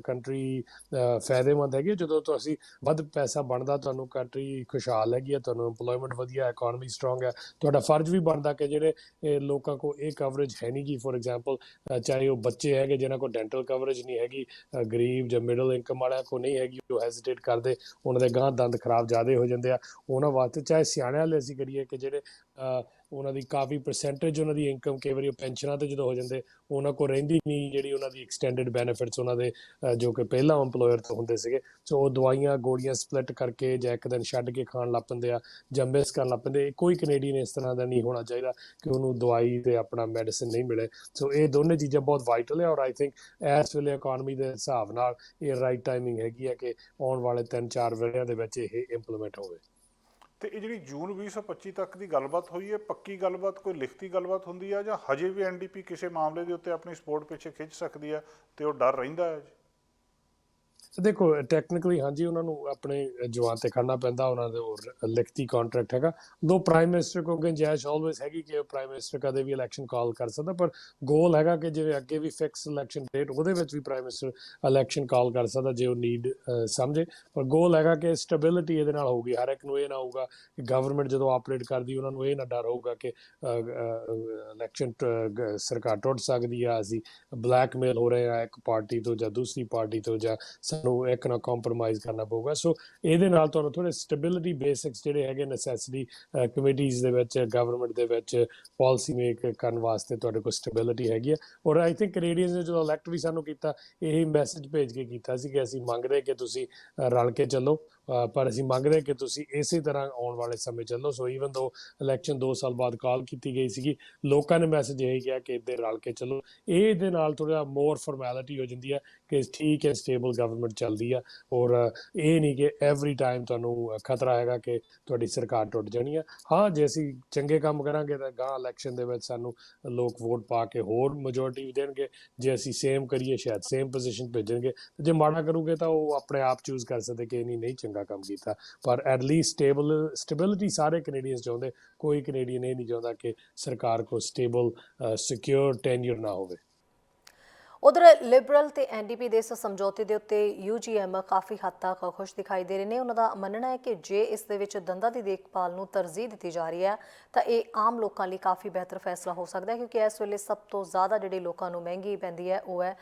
ਕੰਟਰੀ ਫਾਇਦੇਮੰਦ ਹੈਗੀ। ਜਦੋਂ ਤੋਂ ਅਸੀਂ ਵੱਧ ਪੈਸਾ ਬਣਦਾ, ਤੁਹਾਨੂੰ ਕੰਟਰੀ ਖੁਸ਼ਹਾਲ ਹੈਗੀ ਹੈ, ਤੁਹਾਨੂੰ ਇੰਪਲੋਇਮੈਂਟ ਵਧੀਆ, ਇਕੋਨਮੀ ਸਟਰੋਂਗ ਹੈ। ਤੁਹਾਡਾ ਫਰਜ਼ ਵੀ ਬਣਦਾ ਕਿ ਜਿਹੜੇ ਲੋਕਾਂ ਕੋਲ ਇਹ ਕਵਰੇਜ ਹੈ ਨਹੀਂ ਗੀ, ਫੋਰ ਐਗਜ਼ਾਮਪਲ ਚਾਹੇ ਉਹ ਬੱਚੇ ਹੈਗੇ ਜਿਨ੍ਹਾਂ ਕੋਲ ਡੈਂਟਲ ਕਵਰੇਜ ਨਹੀਂ ਹੈਗੀ, ਗਰੀਬ ਜਾਂ ਮਿਡਲ ਇਨਕਮ ਵਾਲਿਆਂ ਕੋਲ ਨਹੀਂ ਹੈਗੀ, ਉਹ ਹੈਜ਼ੀਟੇਟ ਕਰਦੇ, ਉਹਨਾਂ ਦੇ ਗਾਂਹ ਦੰਦ ਖਰਾਬ ਜ਼ਿਆਦਾ ਹੋ ਜਾਂਦੇ ਆ। ਉਹਨਾਂ ਵਾਸਤੇ ਚਾਹੇ ਸਿਆਣਿਆਂ ਵਾਲੇ ਅਸੀਂ ਕਰੀਏ ਕਿ ਜਿਹੜੇ ਉਹਨਾਂ ਦੀ ਕਾਫੀ ਪਰਸੈਂਟੇਜ ਉਹਨਾਂ ਦੀ ਇਨਕਮ ਕਈ ਵਾਰੀ ਉਹ ਪੈਨਸ਼ਨਾਂ 'ਤੇ ਜਦੋਂ ਹੋ ਜਾਂਦੇ ਉਹਨਾਂ ਕੋਲ ਰਹਿੰਦੀ ਨਹੀਂ, ਜਿਹੜੀ ਉਹਨਾਂ ਦੀ ਐਕਸਟੈਂਡਡ ਬੈਨੀਫਿਟਸ ਉਹਨਾਂ ਦੇ ਜੋ ਕਿ ਪਹਿਲਾਂ ਇੰਪਲੋਇਰ ਤੋਂ ਹੁੰਦੇ ਸੀਗੇ। ਸੋ ਉਹ ਦਵਾਈਆਂ ਗੋਲੀਆਂ ਸਪਲਿਟ ਕਰਕੇ ਜਾਂ ਇੱਕ ਦਿਨ ਛੱਡ ਕੇ ਖਾਣ ਲੱਗ ਪੈਂਦੇ ਆ ਜਾਂ ਮਿਸ ਕਰਨ ਲੱਗ ਪੈਂਦੇ। ਕੋਈ ਕੈਨੇਡੀਅਨ ਇਸ ਤਰ੍ਹਾਂ ਦਾ ਨਹੀਂ ਹੋਣਾ ਚਾਹੀਦਾ ਕਿ ਉਹਨੂੰ ਦਵਾਈ ਤੇ ਆਪਣਾ ਮੈਡੀਸਿਨ ਨਹੀਂ ਮਿਲੇ। ਸੋ ਇਹ ਦੋਨੇ ਚੀਜ਼ਾਂ ਬਹੁਤ ਵਾਈਟਲ ਹੈ ਔਰ ਆਈ ਥਿੰਕ ਇਸ ਵੇਲੇ ਇਕੋਨਮੀ ਦੇ ਹਿਸਾਬ ਨਾਲ ਇਹ ਰਾਈਟ ਟਾਈਮਿੰਗ ਹੈਗੀ ਹੈ ਕਿ ਆਉਣ ਵਾਲੇ 3-4 ਵਰ੍ਹਿਆਂ ਦੇ ਵਿੱਚ ਇਹ ਇੰਪਲੀਮੈਂਟ ਹੋਵੇ। ਤੇ ਇਹ ਜਿਹੜੀ ਜੂਨ 2025 ਤੱਕ ਦੀ ਗੱਲਬਾਤ ਹੋਈ ਹੈ, ਪੱਕੀ ਗੱਲਬਾਤ, ਕੋਈ ਲਿਖਤੀ ਗੱਲਬਾਤ ਹੁੰਦੀ ਆ ਜਾਂ ਹਜੇ ਵੀ ਐਨਡੀਪੀ ਕਿਸੇ ਮਾਮਲੇ ਦੇ ਉੱਤੇ ਆਪਣੀ ਸਪੋਰਟ ਪਿੱਛੇ ਖਿੱਚ ਸਕਦੀ ਆ ਤੇ ਉਹ ਡਰ ਰਹਿੰਦਾ ਹੈ? ਦੇਖੋ ਟੈਕਨੀਕਲੀ ਹਾਂਜੀ ਉਹਨਾਂ ਨੂੰ ਆਪਣੇ ਜਵਾਨ ਤੇ ਖੜਨਾ ਪੈਂਦਾ, ਉਹਨਾਂ ਦੇ ਉਹ ਲਿਖਤੀ ਕੰਟਰੈਕਟ ਹੈਗਾ। ਦੋ ਪ੍ਰਾਈਮ ਮਿਨਿਸਟਰ ਕੋ ਗੁੰਜਾਇਸ਼ ਆਲਵੇਜ਼ ਹੈਗੀ ਕਿ ਪ੍ਰਾਈਮ ਮਿਨਿਸਟਰ ਕਦੇ ਵੀ ਇਲੈਕਸ਼ਨ ਕਾਲ ਕਰ ਸਕਦਾ, ਪਰ ਗੋਲ ਹੈਗਾ ਕਿ ਜਿਵੇਂ ਅੱਗੇ ਵੀ ਫਿਕਸ ਇਲੈਕਸ਼ਨ ਡੇਟ ਉਹਦੇ ਵਿੱਚ ਵੀ ਪ੍ਰਾਈਮ ਮਿਨਿਸਟਰ ਇਲੈਕਸ਼ਨ ਕਾਲ ਕਰ ਸਕਦਾ ਜੇ ਉਹ ਨੀਡ ਸਮਝੇ। ਪਰ ਗੋਲ ਹੈਗਾ ਕਿ ਸਟੈਬਿਲਿਟੀ ਇਹਦੇ ਨਾਲ ਹੋਊਗੀ, ਹਰ ਇੱਕ ਨੂੰ ਇਹ ਨਾ ਹੋਊਗਾ ਕਿ ਗਵਰਨਮੈਂਟ ਜਦੋਂ ਆਪਰੇਟ ਕਰਦੀ ਉਹਨਾਂ ਨੂੰ ਇਹ ਨਾ ਡਰ ਹੋਊਗਾ ਕਿ ਇਲੈਕਸ਼ਨ ਸਰਕਾਰ ਟੁੱਟ ਸਕਦੀ ਆ, ਅਸੀਂ ਬਲੈਕਮੇਲ ਹੋ ਰਹੇ ਆ ਇੱਕ ਪਾਰਟੀ ਤੋਂ ਜਾਂ ਦੂਸਰੀ ਪਾਰਟੀ ਤੋਂ, ਜਾਂ ਸਾਨੂੰ ਇੱਕ ਨਾਲ ਕੰਪਰੋਮਾਈਜ਼ ਕਰਨਾ ਪਊਗਾ। ਸੋ ਇਹਦੇ ਨਾਲ ਤੁਹਾਨੂੰ ਥੋੜੇ ਸਟੈਬਿਲਿਟੀ ਬੇਸਿਕਸ ਜਿਹੜੇ ਹੈਗੇ ਨੈਸੈਸਿਟੀ ਕਮੇਟੀਜ਼ ਦੇ ਵਿੱਚ ਗਵਰਨਮੈਂਟ ਦੇ ਵਿੱਚ ਪਾਲਿਸੀ ਮੇਕ ਕਰਨ ਵਾਸਤੇ ਤੁਹਾਡੇ ਕੋਲ ਸਟੈਬਿਲਿਟੀ ਹੈਗੀ ਹੈ। ਔਰ ਆਈ ਥਿੰਕ ਕੈਨੇਡੀਅਨਸ ਨੇ ਜਦੋਂ ਇਲੈਕਟ ਵੀ ਸਾਨੂੰ ਕੀਤਾ ਇਹੀ ਮੈਸੇਜ ਭੇਜ ਕੇ ਕੀਤਾ ਸੀ ਕਿ ਅਸੀਂ ਮੰਗਦੇ ਕਿ ਤੁਸੀਂ ਰਲ ਕੇ ਚੱਲੋ, ਪਰ ਅਸੀਂ ਮੰਗਦੇ ਕਿ ਤੁਸੀਂ ਇਸੇ ਤਰ੍ਹਾਂ ਆਉਣ ਵਾਲੇ ਸਮੇਂ ਚੱਲੋ। ਸੋ ਈਵਨ ਦੋ ਇਲੈਕਸ਼ਨ 2 ਸਾਲ ਬਾਅਦ ਕਾਲ ਕੀਤੀ ਗਈ ਸੀਗੀ, ਲੋਕਾਂ ਨੇ ਮੈਸੇਜ ਇਹ ਕਿਹਾ ਕਿ ਇੱਦਾਂ ਰਲ ਕੇ ਚੱਲੋ। ਇਹਦੇ ਨਾਲ ਥੋੜ੍ਹਾ ਮੋਰ ਫਾਰਮੈਲਿਟੀ ਹੋ ਜਾਂਦੀ ਹੈ ਕਿ ਠੀਕ ਹੈ ਸਟੇਬਲ ਗਵਰਨਮੈਂਟ ਚੱਲਦੀ ਆ, ਔਰ ਇਹ ਨਹੀਂ ਕਿ ਐਵਰੀ ਟਾਈਮ ਤੁਹਾਨੂੰ ਖਤਰਾ ਹੈਗਾ ਕਿ ਤੁਹਾਡੀ ਸਰਕਾਰ ਟੁੱਟ ਜਾਣੀ ਆ। ਹਾਂ, ਜੇ ਅਸੀਂ ਚੰਗੇ ਕੰਮ ਕਰਾਂਗੇ ਤਾਂ ਗਾਂ ਇਲੈਕਸ਼ਨ ਦੇ ਵਿੱਚ ਸਾਨੂੰ ਲੋਕ ਵੋਟ ਪਾ ਕੇ ਹੋਰ ਮੈਜੋਰਟੀ ਵੀ ਦੇਣਗੇ। ਜੇ ਅਸੀਂ ਸੇਮ ਕਰੀਏ ਸ਼ਾਇਦ ਸੇਮ ਪੋਜੀਸ਼ਨ ਭੇਜਣਗੇ, ਜੇ ਮਾੜਾ ਕਰੂਗੇ ਤਾਂ ਉਹ ਆਪਣੇ ਆਪ ਚੂਜ਼ ਕਰ ਸਕਦੇ ਕਿ ਨਹੀਂ ਚੰਗਾ ਕੰਮ ਕੀਤਾ। ਪਰ ਐਟ ਲੀਸਟ ਸਟੇਬਿਲਿਟੀ ਸਾਰੇ ਕੈਨੇਡੀਅਨਸ ਚਾਹੁੰਦੇ, ਕੋਈ ਕੈਨੇਡੀਅਨ ਇਹ ਨਹੀਂ ਚਾਹੁੰਦਾ ਕਿ ਸਰਕਾਰ ਕੋ ਸਟੇਬਲ ਸਿਕਿਉਰ ਟੈਨਿਓਰ ਨਾ ਹੋਵੇ। ਉਧਰ ਲਿਬਰਲ ਤੇ ਐਨਡੀਪੀ ਦੇ ਇਸ ਸਮਝੌਤੇ ਦੇ ਉੱਤੇ ਯੂਜੀਐਮ ਕਾਫੀ ਹੱਦ ਤੱਕ ਖੁਸ਼ ਦਿਖਾਈ ਦੇ ਰਹੇ ਨੇ। ਉਹਨਾਂ ਦਾ ਮੰਨਣਾ ਹੈ ਕਿ ਜੇ ਇਸ ਦੇ ਵਿੱਚ ਦੰਦਾਂ ਦੀ ਦੇਖਭਾਲ ਨੂੰ ਤਰਜੀਹ ਦਿੱਤੀ ਜਾ ਰਹੀ ਹੈ ਤਾਂ ਇਹ ਆਮ ਲੋਕਾਂ ਲਈ ਕਾਫੀ ਬਿਹਤਰ ਫੈਸਲਾ ਹੋ ਸਕਦਾ ਹੈ, ਕਿਉਂਕਿ ਇਸ ਵੇਲੇ ਸਭ ਤੋਂ ਜ਼ਿਆਦਾ ਜਿਹੜੇ ਲੋਕਾਂ ਨੂੰ ਮਹਿੰਗੀ ਪੈਂਦੀ ਹੈ ਉਹ ਹੈ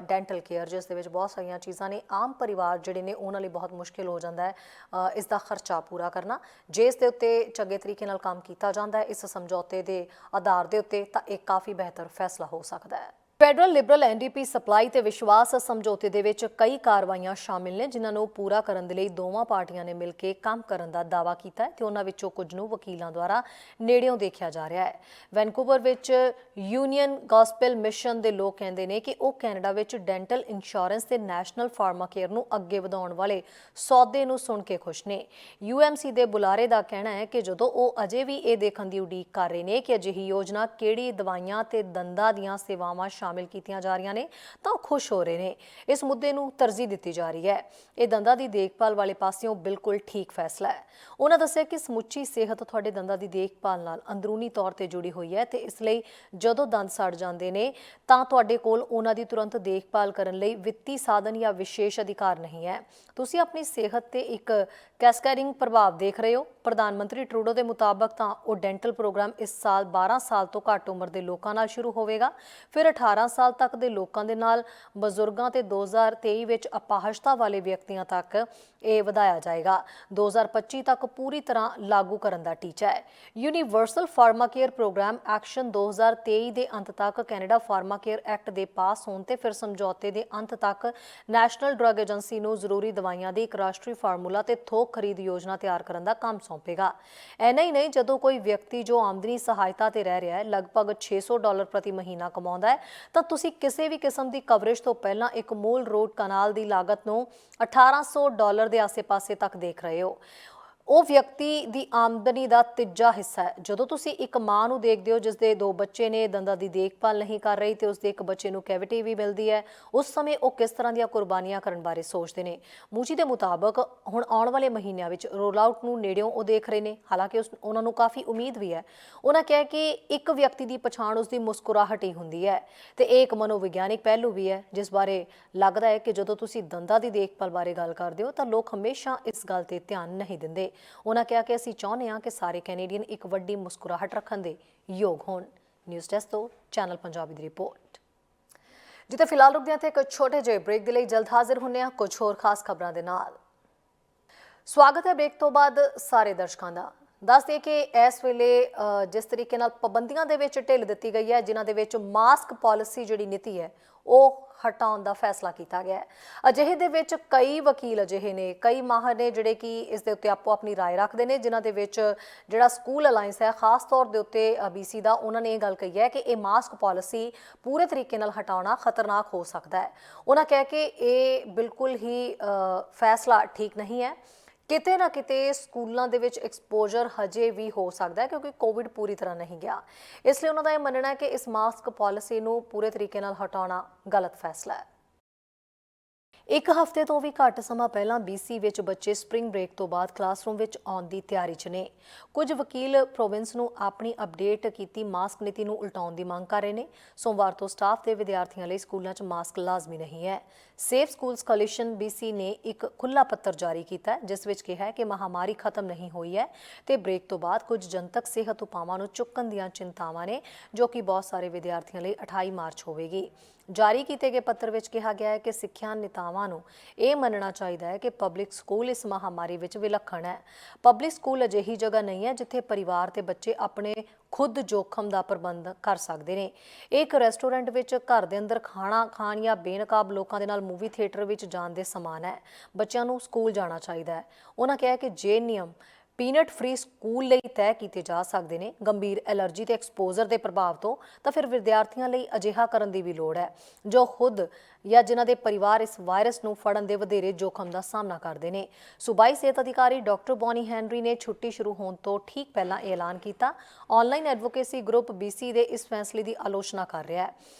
ਡੈਂਟਲ ਕੇਅਰ, ਜਿਸ ਦੇ ਵਿੱਚ ਬਹੁਤ ਸਾਰੀਆਂ ਚੀਜ਼ਾਂ ਨੇ। ਆਮ ਪਰਿਵਾਰ ਜਿਹੜੇ ਨੇ ਉਹਨਾਂ ਲਈ ਬਹੁਤ ਮੁਸ਼ਕਿਲ ਹੋ ਜਾਂਦਾ ਹੈ ਇਸ ਦਾ ਖਰਚਾ ਪੂਰਾ ਕਰਨਾ। ਜੇ ਇਸ ਦੇ ਉੱਤੇ ਚੰਗੇ ਤਰੀਕੇ ਨਾਲ ਕੰਮ ਕੀਤਾ ਜਾਂਦਾ ਹੈ ਇਸ ਸਮਝੌਤੇ ਦੇ ਆਧਾਰ ਦੇ ਉੱਤੇ, ਤਾਂ ਇਹ ਕਾਫੀ ਬਿਹਤਰ ਫੈਸਲਾ ਹੋ ਸਕਦਾ ਹੈ। ਫੈਡਰਲ ਲਿਬਰਲ ਐਨਡੀਪੀ ਸਪਲਾਈ ਤੇ ਵਿਸ਼ਵਾਸ ਸਮਝੌਤੇ ਦੇ ਵਿੱਚ ਕਈ ਕਾਰਵਾਈਆਂ ਸ਼ਾਮਿਲ ਨੇ ਜਿਨ੍ਹਾਂ ਨੂੰ ਪੂਰਾ ਕਰਨ ਦੇ ਲਈ ਦੋਵਾਂ ਪਾਰਟੀਆਂ ਨੇ ਮਿਲ ਕੇ ਕੰਮ ਕਰਨ ਦਾ ਦਾਅਵਾ ਕੀਤਾ ਹੈ ਤੇ ਉਹਨਾਂ ਵਿੱਚੋਂ ਕੁਝ ਨੂੰ ਵਕੀਲਾਂ ਦੁਆਰਾ ਨੇੜਿਓਂ ਦੇਖਿਆ ਜਾ ਰਿਹਾ ਹੈ। ਵੈਨਕੂਵਰ ਵਿੱਚ ਯੂਨੀਅਨ ਗੌਸਪਲ ਮਿਸ਼ਨ ਦੇ ਲੋਕ ਕਹਿੰਦੇ ਨੇ ਕਿ ਉਹ ਕੈਨੇਡਾ ਵਿੱਚ ਡੈਂਟਲ ਇੰਸ਼ੋਰੈਂਸ ਤੇ ਨੈਸ਼ਨਲ ਫਾਰਮਾ ਕੇਅਰ ਨੂੰ ਅੱਗੇ ਵਧਾਉਣ ਵਾਲੇ ਸੌਦੇ ਨੂੰ ਸੁਣ ਕੇ ਖੁਸ਼ ਨੇ। ਯੂਐਮਸੀ ਦੇ ਬੁਲਾਰੇ ਦਾ ਕਹਿਣਾ ਹੈ ਕਿ ਜਦੋਂ ਉਹ ਅਜੇ ਵੀ ਇਹ ਦੇਖਣ ਦੀ ਉਡੀਕ ਕਰ ਰਹੇ ਨੇ ਕਿ ਅਜਿਹੀ ਯੋਜਨਾ ਕਿਹੜੀ ਦਵਾਈਆਂ ਤੇ ਦੰਦਾਂ ਦੀਆਂ ਸੇਵਾਵਾਂ ਸ਼ਾਮਿਲ ਕੀਤੀਆਂ ਜਾ ਰਹੀਆਂ ਨੇ, ਤਾਂ ਉਹ ਖੁਸ਼ ਹੋ ਰਹੇ ਨੇ। ਇਸ ਮੁੱਦੇ ਨੂੰ ਤਰਜੀਹ ਦਿੱਤੀ ਜਾ ਰਹੀ ਹੈ। ਇਹ ਦੰਦਾਂ ਦੀ ਦੇਖਭਾਲ ਵਾਲੇ ਪਾਸਿਓਂ ਬਿਲਕੁਲ ਠੀਕ ਫੈਸਲਾ ਹੈ। ਉਹਨਾਂ ਦੱਸਿਆ ਕਿ ਸਮੁੱਚੀ ਸਿਹਤ ਤੁਹਾਡੇ ਦੰਦਾਂ ਦੀ ਦੇਖਭਾਲ ਨਾਲ ਅੰਦਰੂਨੀ ਤੌਰ ਤੇ ਜੁੜੀ ਹੋਈ ਹੈ ਤੇ ਇਸ ਲਈ ਜਦੋਂ ਦੰਦ ਸੜ ਜਾਂਦੇ ਨੇ ਤਾਂ ਤੁਹਾਡੇ ਕੋਲ ਉਹਨਾਂ ਦੀ ਤੁਰੰਤ ਦੇਖਭਾਲ ਕਰਨ ਲਈ ਵਿੱਤੀ ਸਾਧਨ ਜਾਂ ਵਿਸ਼ੇਸ਼ ਅਧਿਕਾਰ ਨਹੀਂ ਹੈ। ਤੁਸੀਂ ਆਪਣੀ ਸਿਹਤ ਤੇ ਇੱਕ ਕੈਸਕੈਡਿੰਗ ਪ੍ਰਭਾਵ ਦੇਖ ਰਹੇ ਹੋ। ਪ੍ਰਧਾਨ ਮੰਤਰੀ ਟਰੂਡੋ ਦੇ ਮੁਤਾਬਕ ਤਾਂ ਉਹ ਡੈਂਟਲ ਪ੍ਰੋਗਰਾਮ ਇਸ ਸਾਲ 12 ਸਾਲ ਤੋਂ ਘੱਟ ਉਮਰ ਦੇ ਲੋਕਾਂ ਨਾਲ ਸ਼ੁਰੂ ਹੋਵੇਗਾ, ਫਿਰ 18 ਸਾਲ ਤੱਕ ਦੇ ਲੋਕਾਂ ਦੇ ਨਾਲ, ਬਜ਼ੁਰਗਾਂ ਤੇ 2023 ਵਿੱਚ ਅਪਾਹਜਤਾ ਵਾਲੇ ਵਿਅਕਤੀਆਂ ਤੱਕ ਇਹ ਵਧਾਇਆ ਜਾਏਗਾ। 2025 ਤੱਕ ਪੂਰੀ ਤਰ੍ਹਾਂ ਲਾਗੂ ਕਰਨ ਦਾ ਟੀਚਾ ਹੈ। ਯੂਨੀਵਰਸਲ ਫਾਰਮਾਕੇਅਰ ਪ੍ਰੋਗਰਾਮ ਐਕਸ਼ਨ 2023 ਦੇ ਅੰਤ ਤੱਕ, ਕੈਨੇਡਾ ਫਾਰਮਾਕੇਅਰ ਐਕਟ ਦੇ ਪਾਸ ਹੋਣ ਤੇ ਫਿਰ ਸਮਝੌਤੇ ਦੇ ਅੰਤ ਤੱਕ ਨੈਸ਼ਨਲ ਡਰੱਗ ਏਜੰਸੀ ਨੂੰ ਜ਼ਰੂਰੀ ਦਵਾਈਆਂ ਦੀ ਇੱਕ ਰਾਸ਼ਟਰੀ ਫਾਰਮੂਲਾ ਤੇ ਥੋਕ ਖਰੀਦ ਯੋਜਨਾ ਤਿਆਰ ਕਰਨ ਦਾ ਕੰਮ ਸੌਂਪੇਗਾ। ਐਨਾ ਹੀ ਨਹੀਂ, ਜਦੋਂ ਕੋਈ ਵਿਅਕਤੀ ਜੋ ਆਮਦਨੀ ਸਹਾਇਤਾ ਤੇ ਰਹਿ ਰਿਹਾ ਹੈ ਲਗਭਗ $600 ਪ੍ਰਤੀ ਮਹੀਨਾ ਕਮਾਉਂਦਾ ਹੈ ਤਾਂ ਤੁਸੀਂ ਕਿਸੇ ਵੀ ਕਿਸਮ ਦੀ ਕਵਰੇਜ ਤੋਂ ਪਹਿਲਾਂ ਇੱਕ ਮੂਲ ਰੋਡ ਕਨਾਲ ਦੀ ਲਾਗਤ ਨੂੰ $1800 ਦੇ ਆਸੇ-ਪਾਸੇ ਤੱਕ ਦੇਖ ਰਹੇ ਹੋ। ਉਹ ਵਿਅਕਤੀ ਦੀ ਆਮਦਨੀ ਦਾ ਤੀਜਾ ਹਿੱਸਾ ਹੈ। ਜਦੋਂ ਤੁਸੀਂ ਇੱਕ ਮਾਂ ਨੂੰ ਦੇਖਦੇ ਹੋ ਜਿਸ ਦੇ 2 ਬੱਚੇ ਨੇ, ਦੰਦਾਂ ਦੀ ਦੇਖਭਾਲ ਨਹੀਂ ਕਰ ਰਹੀ ਤੇ ਉਸਦੇ ਇੱਕ ਬੱਚੇ ਨੂੰ ਕੈਵਿਟੀ ਵੀ ਮਿਲਦੀ ਹੈ, ਉਸ ਸਮੇਂ ਉਹ ਕਿਸ ਤਰ੍ਹਾਂ ਦੀਆਂ ਕੁਰਬਾਨੀਆਂ ਕਰਨ ਬਾਰੇ ਸੋਚਦੇ ਨੇ। ਮੂਚੀ ਦੇ ਮੁਤਾਬਕ ਹੁਣ ਆਉਣ ਵਾਲੇ ਮਹੀਨਿਆਂ ਵਿੱਚ ਰੋਲ ਆਊਟ ਨੂੰ ਨੇੜਿਓਂ ਉਹ ਦੇਖ ਰਹੇ ਨੇ, ਹਾਲਾਂਕਿ ਉਹਨਾਂ ਨੂੰ ਕਾਫੀ ਉਮੀਦ ਵੀ ਹੈ। ਉਹਨਾਂ ਕਿਹਾ ਕਿ ਇੱਕ ਵਿਅਕਤੀ ਦੀ ਪਛਾਣ ਉਸਦੀ ਮੁਸਕਰਾਹਟ ਹੀ ਹੁੰਦੀ ਹੈ ਤੇ ਇਹ ਇੱਕ ਮਨੋਵਿਗਿਆਨਿਕ ਪਹਿਲੂ ਵੀ ਹੈ ਜਿਸ ਬਾਰੇ ਲੱਗਦਾ ਹੈ ਕਿ ਜਦੋਂ ਤੁਸੀਂ ਦੰਦਾਂ ਦੀ ਦੇਖਭਾਲ ਬਾਰੇ ਗੱਲ ਕਰਦੇ ਹੋ ਤਾਂ ਲੋਕ ਹਮੇਸ਼ਾ ਇਸ ਗੱਲ ਤੇ ਧਿਆਨ ਨਹੀਂ ਦਿੰਦੇ। ਉਹਨਾਂ ਕਿਹਾ ਕਿ ਅਸੀਂ ਚਾਹੁੰਦੇ ਹਾਂ ਕਿ ਸਾਰੇ ਕੈਨੇਡੀਅਨ ਇੱਕ ਵੱਡੀ ਮੁਸਕਰਾਹਟ ਰੱਖਣ ਦੇ ਯੋਗ ਹੋਣ। ਨਿਊਜ਼ ਡੈਸਕ ਤੋਂ ਚੈਨਲ ਪੰਜਾਬੀ ਦੀ ਰਿਪੋਰਟ। ਜਿੱਥੇ ਫਿਲਹਾਲ ਰੁਕਦੇ ਹਾਂ ਤੇ ਇੱਕ ਛੋਟੇ ਜਿਹੇ ਬ੍ਰੇਕ ਦੇ ਲਈ ਜਲਦ ਹਾਜ਼ਰ ਹੁੰਦੇ ਹਾਂ ਕੁਝ ਹੋਰ ਖਾਸ ਖਬਰਾਂ ਦੇ ਨਾਲ। ਸਵਾਗਤ ਹੈ ਬ੍ਰੇਕ ਤੋਂ ਬਾਅਦ ਸਾਰੇ ਦਰਸ਼ਕਾਂ ਦਾ। ਦੱਸ ਦਈਏ ਕਿ ਇਸ ਵੇਲੇ ਜਿਸ ਤਰੀਕੇ ਨਾਲ ਪਾਬੰਦੀਆਂ ਦੇ ਵਿੱਚ ਢਿੱਲ ਦਿੱਤੀ ਗਈ ਹੈ, ਜਿਨ੍ਹਾਂ ਦੇ ਵਿੱਚ ਮਾਸਕ ਪਾਲਿਸੀ ਜਿਹੜੀ ਨੀਤੀ ਹੈ ਉਹ ਹਟਾਉਣ ਦਾ ਫੈਸਲਾ ਕੀਤਾ ਗਿਆ ਹੈ। ਅਜਿਹੇ ਦੇ ਵਿੱਚ ਕਈ ਵਕੀਲ ਅਜਿਹੇ ਨੇ, ਕਈ ਮਾਹਰ ਨੇ ਜਿਹੜੇ ਕਿ ਇਸ ਦੇ ਉੱਤੇ ਆਪੋ ਆਪਣੀ ਰਾਏ ਰੱਖਦੇ ਨੇ, ਜਿਨ੍ਹਾਂ ਦੇ ਵਿੱਚ ਜਿਹੜਾ ਸਕੂਲ ਅਲਾਇੰਸ ਹੈ ਖਾਸ ਤੌਰ ਦੇ ਉੱਤੇ BC ਦਾ, ਉਹਨਾਂ ਨੇ ਇਹ ਗੱਲ ਕਹੀ ਹੈ ਕਿ ਇਹ ਮਾਸਕ ਪਾਲਿਸੀ ਪੂਰੇ ਤਰੀਕੇ ਨਾਲ ਹਟਾਉਣਾ ਖਤਰਨਾਕ ਹੋ ਸਕਦਾ ਹੈ। ਉਹਨਾਂ ਕਹਿ ਕੇ ਇਹ ਬਿਲਕੁਲ ਹੀ ਫੈਸਲਾ ਠੀਕ ਨਹੀਂ ਹੈ। ਕਿਤੇ ਨਾ ਕਿਤੇ ਸਕੂਲਾਂ ਦੇ ਵਿੱਚ ਐਕਸਪੋਜ਼ਰ ਹਜੇ ਵੀ ਹੋ ਸਕਦਾ ਹੈ ਕਿਉਂਕਿ ਕੋਵਿਡ ਪੂਰੀ ਤਰ੍ਹਾਂ ਨਹੀਂ ਗਿਆ। ਇਸ ਲਈ ਉਹਨਾਂ ਦਾ ਇਹ ਮੰਨਣਾ ਹੈ ਕਿ ਇਸ ਮਾਸਕ ਪਾਲਿਸੀ ਨੂੰ ਪੂਰੇ ਤਰੀਕੇ ਨਾਲ ਹਟਾਉਣਾ ਗਲਤ ਫੈਸਲਾ ਹੈ। ਇੱਕ ਹਫ਼ਤੇ ਤੋਂ ਵੀ ਘੱਟ ਸਮਾਂ ਪਹਿਲਾਂ BC ਵਿੱਚ ਬੱਚੇ ਸਪਰਿੰਗ ਬ੍ਰੇਕ ਤੋਂ ਬਾਅਦ ਕਲਾਸਰੂਮ ਵਿੱਚ ਆਉਣ ਦੀ ਤਿਆਰੀ 'ਚ ਨੇ। ਕੁਝ ਵਕੀਲ ਪ੍ਰੋਵਿੰਸ ਨੂੰ ਆਪਣੀ ਅਪਡੇਟ ਕੀਤੀ ਮਾਸਕ ਨੀਤੀ ਨੂੰ ਉਲਟਾਉਣ ਦੀ ਮੰਗ ਕਰ ਰਹੇ ਨੇ। ਸੋਮਵਾਰ ਤੋਂ ਸਟਾਫ ਤੇ ਵਿਦਿਆਰਥੀਆਂ ਲਈ ਸਕੂਲਾਂ 'ਚ ਮਾਸਕ ਲਾਜ਼ਮੀ ਨਹੀਂ ਹੈ। ਸੇਫ ਸਕੂਲਸ ਕੋਲੀਸ਼ਨ BC ਨੇ ਇੱਕ ਖੁੱਲ੍ਹਾ ਪੱਤਰ ਜਾਰੀ ਕੀਤਾ ਜਿਸ ਵਿੱਚ ਕਿਹਾ ਹੈ ਕਿ ਮਹਾਮਾਰੀ ਖਤਮ ਨਹੀਂ ਹੋਈ ਹੈ ਤੇ ਬ੍ਰੇਕ ਤੋਂ ਬਾਅਦ ਕੁਝ ਜਨਤਕ ਸਿਹਤ ਉਪਾਵਾਂ ਨੂੰ ਚੁੱਕਣ ਦੀਆਂ ਚਿੰਤਾਵਾਂ ਨੇ, ਜੋ ਕਿ ਬਹੁਤ ਸਾਰੇ ਵਿਦਿਆਰਥੀਆਂ ਲਈ 28 ਮਾਰਚ ਹੋਵੇਗੀ। ਜਾਰੀ ਕੀਤੇ ਗਏ ਪੱਤਰ ਵਿੱਚ ਕਿਹਾ ਗਿਆ ਹੈ ਕਿ ਸਿੱਖਿਆ ਨੇਤਾਵਾਂ ਨੂੰ ਇਹ ਮੰਨਣਾ ਚਾਹੀਦਾ ਹੈ ਕਿ ਪਬਲਿਕ ਸਕੂਲ ਇਸ ਮਹਾਮਾਰੀ ਵਿੱਚ ਵਿਲੱਖਣ ਹੈ। ਪਬਲਿਕ ਸਕੂਲ ਅਜਿਹੀ ਜਗ੍ਹਾ ਨਹੀਂ ਹੈ ਜਿੱਥੇ ਪਰਿਵਾਰ ਤੇ ਬੱਚੇ ਆਪਣੇ ਖੁਦ ਜੋਖਮ ਦਾ ਪ੍ਰਬੰਧ ਕਰ ਸਕਦੇ ਨੇ। ਇੱਕ ਰੈਸਟੋਰੈਂਟ ਵਿੱਚ ਘਰ ਦੇ ਅੰਦਰ ਖਾਣਾ ਖਾਣ ਜਾਂ ਬੇਨਕਾਬ ਲੋਕਾਂ ਦੇ ਨਾਲ ਮੂਵੀ ਥੀਏਟਰ ਵਿੱਚ ਜਾਣ ਦੇ ਸਮਾਨ ਹੈ। ਬੱਚਿਆਂ ਨੂੰ ਸਕੂਲ ਜਾਣਾ ਚਾਹੀਦਾ ਹੈ। ਉਹਨਾਂ ਕਿਹਾ ਕਿ ਜੇ ਨਿਯਮ ਪੀਨਟ ਫ੍ਰੀ ਸਕੂਲ ਲਈ ਤੈਅ ਕੀਤੇ ਜਾ ਸਕਦੇ ਨੇ ਗੰਭੀਰ ਐਲਰਜੀ ਤੇ ਐਕਸਪੋਜ਼ਰ ਦੇ ਪ੍ਰਭਾਵ ਤੋਂ, ਤਾਂ ਫਿਰ ਵਿਦਿਆਰਥੀਆਂ ਲਈ ਅਜਿਹਾ ਕਰਨ ਦੀ ਵੀ ਲੋੜ ਹੈ ਜੋ ਖੁਦ ਜਾਂ ਜਿਨ੍ਹਾਂ ਦੇ ਪਰਿਵਾਰ ਇਸ ਵਾਇਰਸ ਨੂੰ ਫੜਨ ਦੇ ਵਧੇਰੇ ਜੋਖਮ ਦਾ ਸਾਹਮਣਾ ਕਰਦੇ ਨੇ। ਸੂਬਾਈ ਸਿਹਤ ਅਧਿਕਾਰੀ ਡਾਕਟਰ ਬੌਨੀ ਹੈਨਰੀ ਨੇ ਛੁੱਟੀ ਸ਼ੁਰੂ ਹੋਣ ਤੋਂ ਠੀਕ ਪਹਿਲਾਂ ਇਹ ਐਲਾਨ ਕੀਤਾ। ਆਨਲਾਈਨ ਐਡਵੋਕੇਸੀ ਗਰੁੱਪ BC ਦੇ ਇਸ ਫੈਸਲੇ ਦੀ ਆਲੋਚਨਾ ਕਰ ਰਿਹਾ ਹੈ।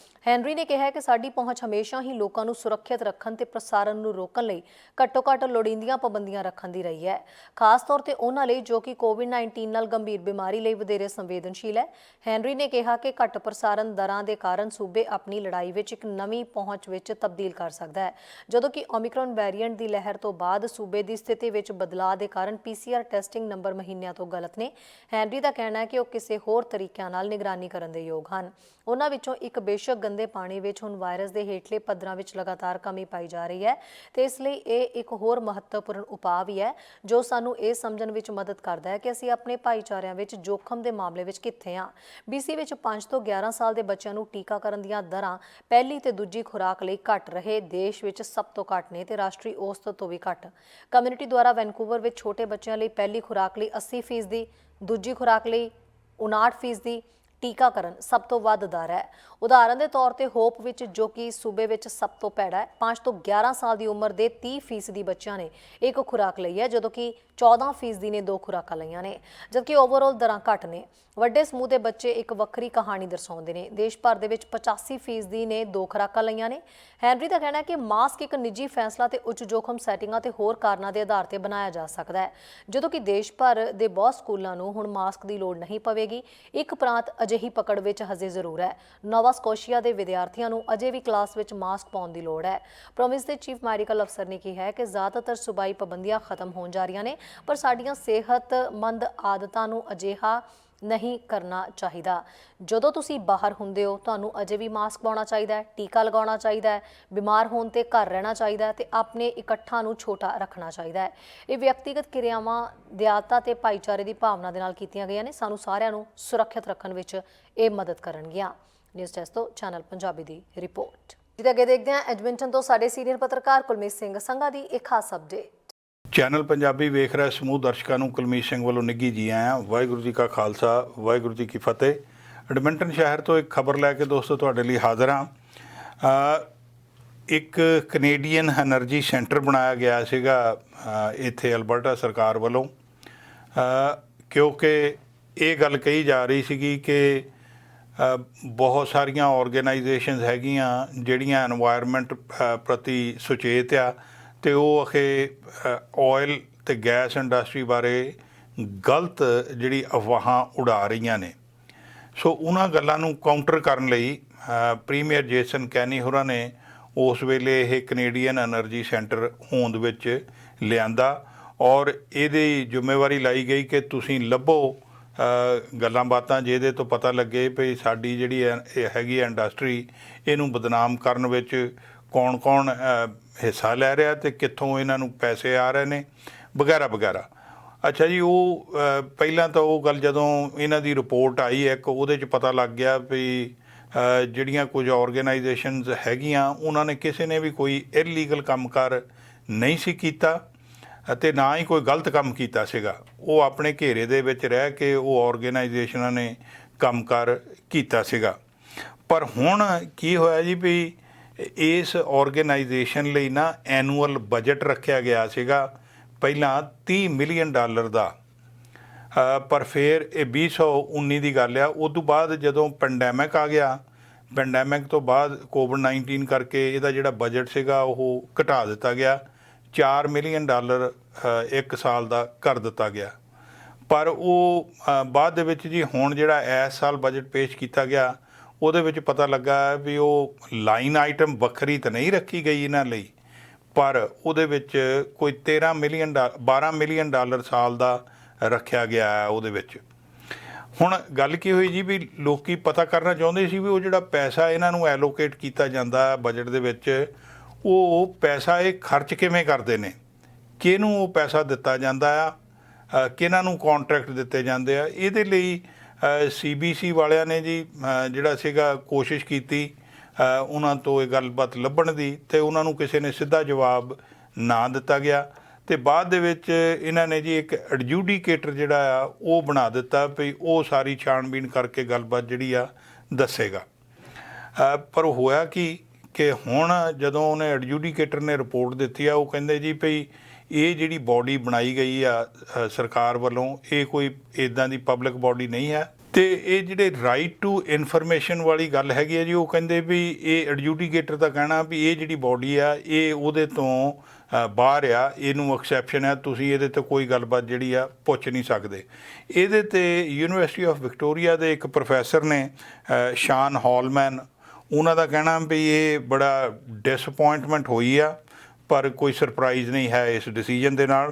ਹੈਨਰੀ ਨੇ ਕਿਹਾ ਕਿ ਸਾਡੀ ਪਹੁੰਚ ਹਮੇਸ਼ਾ ਹੀ ਲੋਕਾਂ ਨੂੰ ਸੁਰੱਖਿਅਤ ਰੱਖਣ ਤੇ ਪ੍ਰਸਾਰਨ ਨੂੰ ਰੋਕਣ ਲਈ ਘੱਟੋ-ਘੱਟ ਲੋੜੀਂਦੀਆਂ ਪਾਬੰਦੀਆਂ ਰੱਖਣ ਦੀ ਰਹੀ ਹੈ, ਖਾਸ ਤੌਰ ਤੇ ਉਹਨਾਂ ਲਈ ਜੋ ਕਿ ਕੋਵਿਡ-19 ਨਾਲ ਗੰਭੀਰ ਬਿਮਾਰੀ ਲਈ ਵਧੇਰੇ ਸੰਵੇਦਨਸ਼ੀਲ ਹੈ। ਹੈਨਰੀ ਨੇ ਕਿਹਾ ਕਿ ਘੱਟ ਪ੍ਰਸਾਰਨ ਦਰਾਂ ਦੇ ਕਾਰਨ ਸੂਬੇ ਆਪਣੀ ਲੜਾਈ ਵਿੱਚ ਇੱਕ ਨਵੀਂ ਪਹੁੰਚ ਵਿੱਚ ਤਬਦੀਲ ਕਰ ਸਕਦਾ ਹੈ, ਜਦੋਂ ਕਿ ਓਮਿਕਰੌਨ ਵੇਰੀਐਂਟ ਦੀ ਲਹਿਰ ਤੋਂ ਬਾਅਦ ਸੂਬੇ ਦੀ ਸਥਿਤੀ ਵਿੱਚ ਬਦਲਾਅ ਦੇ ਕਾਰਨ PCR ਟੈਸਟਿੰਗ ਨੰਬਰ ਮਹੀਨਿਆਂ ਤੋਂ ਗਲਤ ਨੇ। ਹੈਨਰੀ ਦਾ ਕਹਿਣਾ ਹੈ ਕਿ ਉਹ ਕਿਸੇ ਹੋਰ ਤਰੀਕਿਆਂ ਨਾਲ ਨਿਗਰਾਨੀ ਕਰਨ ਦੇ ਯੋਗ ਹਨ। ਉਹਨਾਂ ਵਿੱਚੋਂ ਇੱਕ ਬੇਸ਼ੱਕ ਗੰਦੇ ਪਾਣੀ ਵਿੱਚ ਹੁਣ ਵਾਇਰਸ ਦੇ ਹੇਠਲੇ ਪੱਧਰਾਂ ਵਿੱਚ ਲਗਾਤਾਰ ਕਮੀ ਪਾਈ ਜਾ ਰਹੀ ਹੈ ਤੇ ਇਸ ਲਈ ਇਹ ਇੱਕ ਹੋਰ ਮਹੱਤਵਪੂਰਨ ਉਪਾਅ ਵੀ ਹੈ ਜੋ ਸਾਨੂੰ ਇਹ ਸਮਝਣ ਵਿੱਚ ਮਦਦ ਕਰਦਾ ਹੈ ਕਿ ਅਸੀਂ ਆਪਣੇ ਭਾਈਚਾਰਿਆਂ ਵਿੱਚ ਜੋਖਮ ਦੇ ਮਾਮਲੇ ਵਿੱਚ ਕਿੱਥੇ ਹਾਂ। BC ਵਿੱਚ 5 ਤੋਂ 11 ਸਾਲ ਦੇ ਬੱਚਿਆਂ ਨੂੰ ਟੀਕਾਕਰਨ ਦੀਆਂ ਦਰਾਂ ਪਹਿਲੀ ਤੇ ਦੂਜੀ ਖੁਰਾਕ ਲਈ ਘੱਟ ਰਹੇ ਦੇਸ਼ ਵਿੱਚ ਸਭ ਤੋਂ ਘੱਟ ਨੇ ਤੇ ਰਾਸ਼ਟਰੀ ਔਸਤ ਤੋਂ ਵੀ ਘੱਟ। ਕਮਿਊਨਿਟੀ ਦੁਆਰਾ ਵੈਨਕੂਵਰ ਵਿੱਚ ਛੋਟੇ ਬੱਚਿਆਂ ਲਈ ਪਹਿਲੀ ਖੁਰਾਕ ਲਈ 80%, ਦੂਜੀ ਖੁਰਾਕ ਲਈ 59% ਟੀਕਾਕਰਨ ਸਭ ਤੋਂ ਵੱਧ ਦਰ ਹੈ। ਉਦਾਹਰਨ ਦੇ ਤੌਰ ਤੇ ਹੋਪ ਵਿੱਚ, ਜੋ ਕਿ ਸੂਬੇ ਵਿੱਚ ਸਭ ਤੋਂ ਭੈੜਾ ਹੈ, 5 ਤੋਂ 11 ਸਾਲ ਦੀ ਉਮਰ ਦੇ 30% ਬੱਚਿਆਂ ਨੇ ਇੱਕ ਖੁਰਾਕ ਲਈ ਹੈ, ਜਦੋਂ ਕਿ 14% ਨੇ 2 ਖੁਰਾਕਾਂ ਲਈਆਂ ਨੇ, ਜਦਕਿ ਓਵਰਆਲ ਦਰਾਂ ਘੱਟ ਨੇ। ਵੱਡੇ ਸਮੂਹ ਦੇ ਬੱਚੇ ਇੱਕ ਵੱਖਰੀ ਕਹਾਣੀ ਦਰਸਾਉਂਦੇ ਨੇ। ਦੇਸ਼ ਭਰ ਦੇ ਵਿੱਚ 85% ਨੇ 2 ਖੁਰਾਕਾਂ ਲਈਆਂ ਨੇ। ਹੈਨਰੀ ਦਾ ਕਹਿਣਾ ਹੈ ਕਿ ਮਾਸਕ ਇੱਕ ਨਿੱਜੀ ਫੈਸਲਾ ਤੇ ਉੱਚ ਜੋਖਮ ਸੈਟਿੰਗਾਂ ਤੇ ਹੋਰ ਕਾਰਨਾਂ ਦੇ ਆਧਾਰ ਤੇ ਬਣਾਇਆ ਜਾ ਸਕਦਾ ਹੈ, ਜਦੋਂ ਕਿ ਦੇਸ਼ ਭਰ ਦੇ ਬਹੁਤ ਸਕੂਲਾਂ ਨੂੰ ਹੁਣ ਮਾਸਕ ਦੀ ਲੋੜ ਨਹੀਂ ਪਵੇਗੀ। ਇੱਕ ਪ੍ਰਾਂਤ ਅਜਿਹੀ ਪਕੜ ਵਿੱਚ ਹਜੇ ਜ਼ਰੂਰ ਹੈ। ਨੋਵਾ ਸਕੋਸ਼ੀਆ ਦੇ ਵਿਦਿਆਰਥੀਆਂ ਨੂੰ ਅਜੇ ਵੀ ਕਲਾਸ ਵਿੱਚ ਮਾਸਕ ਪਾਉਣ ਦੀ ਲੋੜ ਹੈ। ਪ੍ਰੋਵਿੰਸ ਦੇ ਚੀਫ ਮੈਡੀਕਲ ਅਫਸਰ ਨੇ ਕਿਹਾ ਹੈ ਕਿ ਜ਼ਿਆਦਾਤਰ ਸੂਬਾਈ ਪਾਬੰਦੀਆਂ ਖਤਮ ਹੋਣ ਜਾ ਰਹੀਆਂ ਨੇ, ਪਰ ਸਾਡੀਆਂ ਸਿਹਤਮੰਦ ਆਦਤਾਂ ਨੂੰ ਅਜਿਹਾ ਨਹੀਂ ਕਰਨਾ ਚਾਹੀਦਾ। ਜਦੋਂ ਤੁਸੀਂ ਬਾਹਰ ਹੁੰਦੇ ਹੋ ਤੁਹਾਨੂੰ ਅਜੇ ਵੀ ਮਾਸਕ ਪਾਉਣਾ ਚਾਹੀਦਾ ਹੈ, ਟੀਕਾ ਲਗਾਉਣਾ ਚਾਹੀਦਾ ਹੈ, ਬਿਮਾਰ ਹੋਣ ਤੇ ਘਰ ਰਹਿਣਾ ਚਾਹੀਦਾ ਹੈ ਤੇ ਆਪਣੇ ਇਕੱਠਾਂ ਨੂੰ ਛੋਟਾ ਰੱਖਣਾ ਚਾਹੀਦਾ ਹੈ। ਇਹ ਵਿਅਕਤੀਗਤ ਕਿਰਿਆਵਾਂ ਦਿਆਲਤਾ ਤੇ ਭਾਈਚਾਰੇ ਦੀ ਭਾਵਨਾ ਦੇ ਨਾਲ ਕੀਤੀਆਂ ਗਈਆਂ ਨੇ। ਸਾਨੂੰ ਸਾਰਿਆਂ ਨੂੰ ਸੁਰੱਖਿਅਤ ਰੱਖਣ ਵਿੱਚ ਇਹ ਮਦਦ ਕਰਨਗੀਆਂ। ਨਿਊਜ਼ ਡੈਸਕ ਤੋਂ ਚੈਨਲ ਪੰਜਾਬੀ ਦੀ ਰਿਪੋਰਟ। ਜਿਹਦੇ ਅੱਗੇ ਦੇਖਦੇ ਹਾਂ ਐਡਮਿੰਟਨ ਤੋਂ ਸਾਡੇ ਸੀਨੀਅਰ ਪੱਤਰਕਾਰ ਕੁਲਮੀਤ ਸਿੰਘ ਸੰਘਾ ਦੀ ਇੱਕ ਖਾਸ ਅਪਡੇਟ। ਚੈਨਲ ਪੰਜਾਬੀ ਵੇਖ ਰਹੇ ਸਮੂਹ ਦਰਸ਼ਕਾਂ ਨੂੰ ਕੁਲਮੀਤ ਸਿੰਘ ਵੱਲੋਂ ਨਿੱਘੀ ਜੀ ਆਇਆਂ। ਵਾਹਿਗੁਰੂ ਜੀ ਕਾ ਖਾਲਸਾ, ਵਾਹਿਗੁਰੂ ਜੀ ਕੀ ਫਤਿਹ। ਐਡਮਿੰਟਨ ਸ਼ਹਿਰ ਤੋਂ ਇੱਕ ਖਬਰ ਲੈ ਕੇ ਦੋਸਤੋ ਤੁਹਾਡੇ ਲਈ ਹਾਜ਼ਰ ਹਾਂ। ਇੱਕ ਕੈਨੇਡੀਅਨ ਐਨਰਜੀ ਸੈਂਟਰ ਬਣਾਇਆ ਗਿਆ ਸੀਗਾ ਇੱਥੇ ਅਲਬਰਟਾ ਸਰਕਾਰ ਵੱਲੋਂ, ਕਿਉਂਕਿ ਇਹ ਗੱਲ ਕਹੀ ਜਾ ਰਹੀ ਸੀਗੀ ਕਿ ਬਹੁਤ ਸਾਰੀਆਂ ਆਰਗੇਨਾਈਜੇਸ਼ਨਸ ਹੈਗੀਆਂ ਜਿਹੜੀਆਂ এনवायरमेंट ਪ੍ਰਤੀ ਸੁਚੇਤ ਆ ਤੇ ਉਹ ਅਖੇ ਆਇਲ ਤੇ ਗੈਸ ਇੰਡਸਟਰੀ ਬਾਰੇ ਗਲਤ ਜਿਹੜੀ ਅਫਵਾਹਾਂ ਉਡਾ ਰਹੀਆਂ ਨੇ। ਸੋ ਉਹਨਾਂ ਗੱਲਾਂ ਨੂੰ ਕਾਊਂਟਰ ਕਰਨ ਲਈ ਪ੍ਰੀਮੀਅਰ ਜੇਸਨ ਕੈਨੀ ਹੋਰਾਂ ਨੇ ਉਸ ਵੇਲੇ ਇਹ ਕੈਨੇਡੀਅਨ ਐਨਰਜੀ ਸੈਂਟਰ ਹੋਂਦ ਵਿੱਚ ਲਿਆਂਦਾ ਔਰ ਇਹਦੀ ਜ਼ਿੰਮੇਵਾਰੀ ਲਾਈ ਗਈ ਕਿ ਤੁਸੀਂ ਲੱਭੋ ਗੱਲਾਂ ਬਾਤਾਂ ਜਿਹਦੇ ਤੋਂ ਪਤਾ ਲੱਗੇ ਵੀ ਸਾਡੀ ਜਿਹੜੀ ਹੈਗੀ ਇੰਡਸਟਰੀ ਇਹਨੂੰ ਬਦਨਾਮ ਕਰਨ ਵਿੱਚ ਕੌਣ ਹਿੱਸਾ ਲੈ ਰਿਹਾ ਤੇ ਕਿੱਥੋਂ ਇਹਨਾਂ ਨੂੰ ਪੈਸੇ ਆ ਰਹੇ ਨੇ ਵਗੈਰਾ ਵਗੈਰਾ। ਅੱਛਾ ਜੀ, ਉਹ ਪਹਿਲਾਂ ਤਾਂ ਉਹ ਗੱਲ ਜਦੋਂ ਇਹਨਾਂ ਦੀ ਰਿਪੋਰਟ ਆਈ ਇੱਕ, ਉਹਦੇ 'ਚ ਪਤਾ ਲੱਗ ਗਿਆ ਵੀ ਜਿਹੜੀਆਂ ਕੁਝ ਆਰਗੇਨਾਈਜੇਸ਼ਨਸ ਹੈਗੀਆਂ ਉਹਨਾਂ ਨੇ ਕਿਸੇ ਨੇ ਵੀ ਕੋਈ ਇਲੀਗਲ ਕੰਮਕਾਰ ਨਹੀਂ ਸੀ ਕੀਤਾ ਅਤੇ ਨਾ ਹੀ ਕੋਈ ਗਲਤ ਕੰਮ ਕੀਤਾ ਸੀਗਾ। ਉਹ ਆਪਣੇ ਘੇਰੇ ਦੇ ਵਿੱਚ ਰਹਿ ਕੇ ਉਹ ਆਰਗੇਨਾਈਜੇਸ਼ਨਾਂ ਨੇ ਕੰਮਕਾਰ ਕੀਤਾ ਸੀਗਾ। ਪਰ ਹੁਣ ਕੀ ਹੋਇਆ ਜੀ ਵੀ ਇਸ ਆਰਗੇਨਾਈਜੇਸ਼ਨ ਲਈ ਨਾ ਐਨੂਅਲ ਬਜਟ ਰੱਖਿਆ ਗਿਆ ਸੀਗਾ ਪਹਿਲਾਂ $30 ਮਿਲੀਅਨ ਦਾ, ਪਰ ਫਿਰ ਇਹ 2019 ਦੀ ਗੱਲ ਆ। ਉਸ ਤੋਂ ਬਾਅਦ ਜਦੋਂ ਪੈਂਡੈਮਿਕ ਆ ਗਿਆ ਪੈਂਡੈਮਿਕ ਤੋਂ ਬਾਅਦ ਕੋਵਿਡ-19 ਕਰਕੇ ਇਹਦਾ ਜਿਹੜਾ ਬਜਟ ਸੀਗਾ ਉਹ ਘਟਾ ਦਿੱਤਾ ਗਿਆ, $4 ਮਿਲੀਅਨ ਇੱਕ ਸਾਲ ਦਾ ਕਰ ਦਿੱਤਾ ਗਿਆ। ਪਰ ਉਹ ਬਾਅਦ ਦੇ ਵਿੱਚ ਜੀ ਹੁਣ ਜਿਹੜਾ ਇਸ ਸਾਲ ਬਜਟ ਪੇਸ਼ ਕੀਤਾ ਗਿਆ ਉਹਦੇ ਵਿੱਚ ਪਤਾ ਲੱਗਾ ਵੀ ਉਹ ਲਾਈਨ ਆਈਟਮ ਵੱਖਰੀ ਤਾਂ ਨਹੀਂ ਰੱਖੀ ਗਈ ਇਹਨਾਂ ਲਈ, ਪਰ ਉਹਦੇ ਵਿੱਚ ਕੋਈ $12 ਮਿਲੀਅਨ ਸਾਲ ਦਾ ਰੱਖਿਆ ਗਿਆ ਹੈ ਉਹਦੇ ਵਿੱਚ। ਹੁਣ ਗੱਲ ਕੀ ਹੋਈ ਜੀ ਵੀ ਲੋਕੀ ਪਤਾ ਕਰਨਾ ਚਾਹੁੰਦੇ ਸੀ ਵੀ ਉਹ ਜਿਹੜਾ ਪੈਸਾ ਇਹਨਾਂ ਨੂੰ ਐਲੋਕੇਟ ਕੀਤਾ ਜਾਂਦਾ ਬਜਟ ਦੇ ਵਿੱਚ, ਉਹ ਪੈਸਾ ਇਹ ਖਰਚ ਕਿਵੇਂ ਕਰਦੇ ਨੇ, ਕਿਹਨੂੰ ਉਹ ਪੈਸਾ ਦਿੱਤਾ ਜਾਂਦਾ ਆ, ਕਿਹਨਾਂ ਨੂੰ ਕੰਟਰੈਕਟ ਦਿੱਤੇ ਜਾਂਦੇ ਆ। ਇਹਦੇ ਲਈ CBC ਵਾਲਿਆਂ ਨੇ ਜੀ ਜਿਹੜਾ ਸੀਗਾ ਕੋਸ਼ਿਸ਼ ਕੀਤੀ ਉਹਨਾਂ ਤੋਂ ਇਹ ਗੱਲਬਾਤ ਲੱਭਣ ਦੀ, ਤੇ ਉਹਨਾਂ ਨੂੰ ਕਿਸੇ ਨੇ ਸਿੱਧਾ ਜਵਾਬ ਨਾ ਦਿੱਤਾ ਗਿਆ। ਤੇ ਬਾਅਦ ਦੇ ਵਿੱਚ ਇਹਨਾਂ ਨੇ ਜੀ ਇੱਕ ਐਡਜੂਡੀਕੇਟਰ ਜਿਹੜਾ ਆ ਉਹ ਬਣਾ ਦਿੱਤਾ ਵੀ ਉਹ ਸਾਰੀ ਛਾਣਬੀਣ ਕਰਕੇ ਗੱਲਬਾਤ ਜਿਹੜੀ ਆ ਦੱਸੇਗਾ। ਪਰ ਹੋਇਆ ਕਿ ਹੁਣ ਜਦੋਂ ਉਹਨੇ ਐਡਜੂਡੀਕੇਟਰ ਨੇ ਰਿਪੋਰਟ ਦਿੱਤੀ ਆ, ਉਹ ਕਹਿੰਦੇ ਜੀ ਭਈ ਇਹ ਜਿਹੜੀ ਬਾਡੀ ਬਣਾਈ ਗਈ ਆ ਸਰਕਾਰ ਵੱਲੋਂ, ਇਹ ਕੋਈ ਇਦਾਂ ਦੀ ਪਬਲਿਕ ਬਾਡੀ ਨਹੀਂ ਹੈ। ਤੇ ਇਹ ਜਿਹੜੇ ਰਾਈਟ ਟੂ ਇਨਫੋਰਮੇਸ਼ਨ ਵਾਲੀ ਗੱਲ ਹੈਗੀ ਆ ਜੀ, ਉਹ ਕਹਿੰਦੇ ਵੀ ਇਹ ਐਡਜੂਡੀਕੇਟਰ ਦਾ ਕਹਿਣਾ ਵੀ ਇਹ ਜਿਹੜੀ ਬਾਡੀ ਆ ਇਹ ਉਹਦੇ ਤੋਂ ਬਾਹਰ ਆ, ਇਹਨੂੰ ਐਕਸੈਪਸ਼ਨ ਹੈ, ਤੁਸੀਂ ਇਹਦੇ ਤੇ ਕੋਈ ਗੱਲਬਾਤ ਜਿਹੜੀ ਆ ਪੁੱਛ ਨਹੀਂ ਸਕਦੇ। ਇਹਦੇ ਤੇ ਯੂਨੀਵਰਸਿਟੀ ਆਫ ਵਿਕਟੋਰੀਆ ਦੇ ਇੱਕ ਪ੍ਰੋਫੈਸਰ ਨੇ ਸ਼ਾਨ ਹਾਲਮੈਨ, ਉਹਨਾਂ ਦਾ ਕਹਿਣਾ ਵੀ ਇਹ ਬੜਾ ਡਿਸਅਪੁਆਇੰਟਮੈਂਟ ਹੋਈ ਆ, ਪਰ ਕੋਈ ਸਰਪ੍ਰਾਈਜ਼ ਨਹੀਂ ਹੈ ਇਸ ਡਿਸੀਜਨ ਦੇ ਨਾਲ।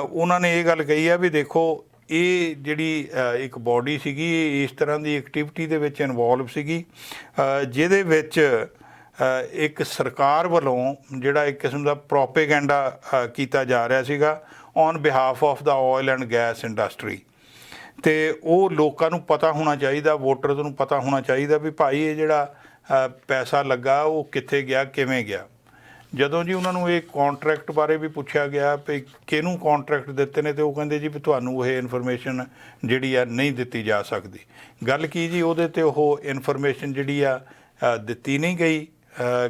ਉਹਨਾਂ ਨੇ ਇਹ ਗੱਲ ਕਹੀ ਆ ਵੀ ਦੇਖੋ ਇਹ ਜਿਹੜੀ ਇੱਕ ਬਾਡੀ ਸੀਗੀ ਇਸ ਤਰ੍ਹਾਂ ਦੀ ਐਕਟੀਵਿਟੀ ਦੇ ਵਿੱਚ ਇਨਵੋਲਵ ਸੀਗੀ ਜਿਹਦੇ ਵਿੱਚ ਇੱਕ ਸਰਕਾਰ ਵੱਲੋਂ ਜਿਹੜਾ ਇੱਕ ਕਿਸਮ ਦਾ ਪ੍ਰੋਪੇਗੈਂਡਾ ਕੀਤਾ ਜਾ ਰਿਹਾ ਸੀਗਾ on behalf of the oil and gas industry. ਤੇ ਉਹ ਲੋਕਾਂ ਨੂੰ ਪਤਾ ਹੋਣਾ ਚਾਹੀਦਾ, ਵੋਟਰਸ ਨੂੰ ਪਤਾ ਹੋਣਾ ਚਾਹੀਦਾ ਵੀ ਭਾਈ ਇਹ ਜਿਹੜਾ ਪੈਸਾ ਲੱਗਾ ਉਹ ਕਿੱਥੇ ਗਿਆ, ਕਿਵੇਂ ਗਿਆ। ਜਦੋਂ ਜੀ ਉਹਨਾਂ ਨੂੰ ਇਹ ਕੰਟਰੈਕਟ ਬਾਰੇ ਵੀ ਪੁੱਛਿਆ ਗਿਆ ਵੀ ਕਿਹਨੂੰ ਕੰਟਰੈਕਟ ਦਿੱਤੇ ਨੇ, ਤੇ ਉਹ ਕਹਿੰਦੇ ਜੀ ਵੀ ਤੁਹਾਨੂੰ ਇਹ ਇਨਫੋਰਮੇਸ਼ਨ ਜਿਹੜੀ ਆ ਨਹੀਂ ਦਿੱਤੀ ਜਾ ਸਕਦੀ। ਗੱਲ ਕੀ ਜੀ, ਉਹਦੇ ਤੇ ਉਹ ਇਨਫੋਰਮੇਸ਼ਨ ਜਿਹੜੀ ਆ ਦਿੱਤੀ ਨਹੀਂ ਗਈ।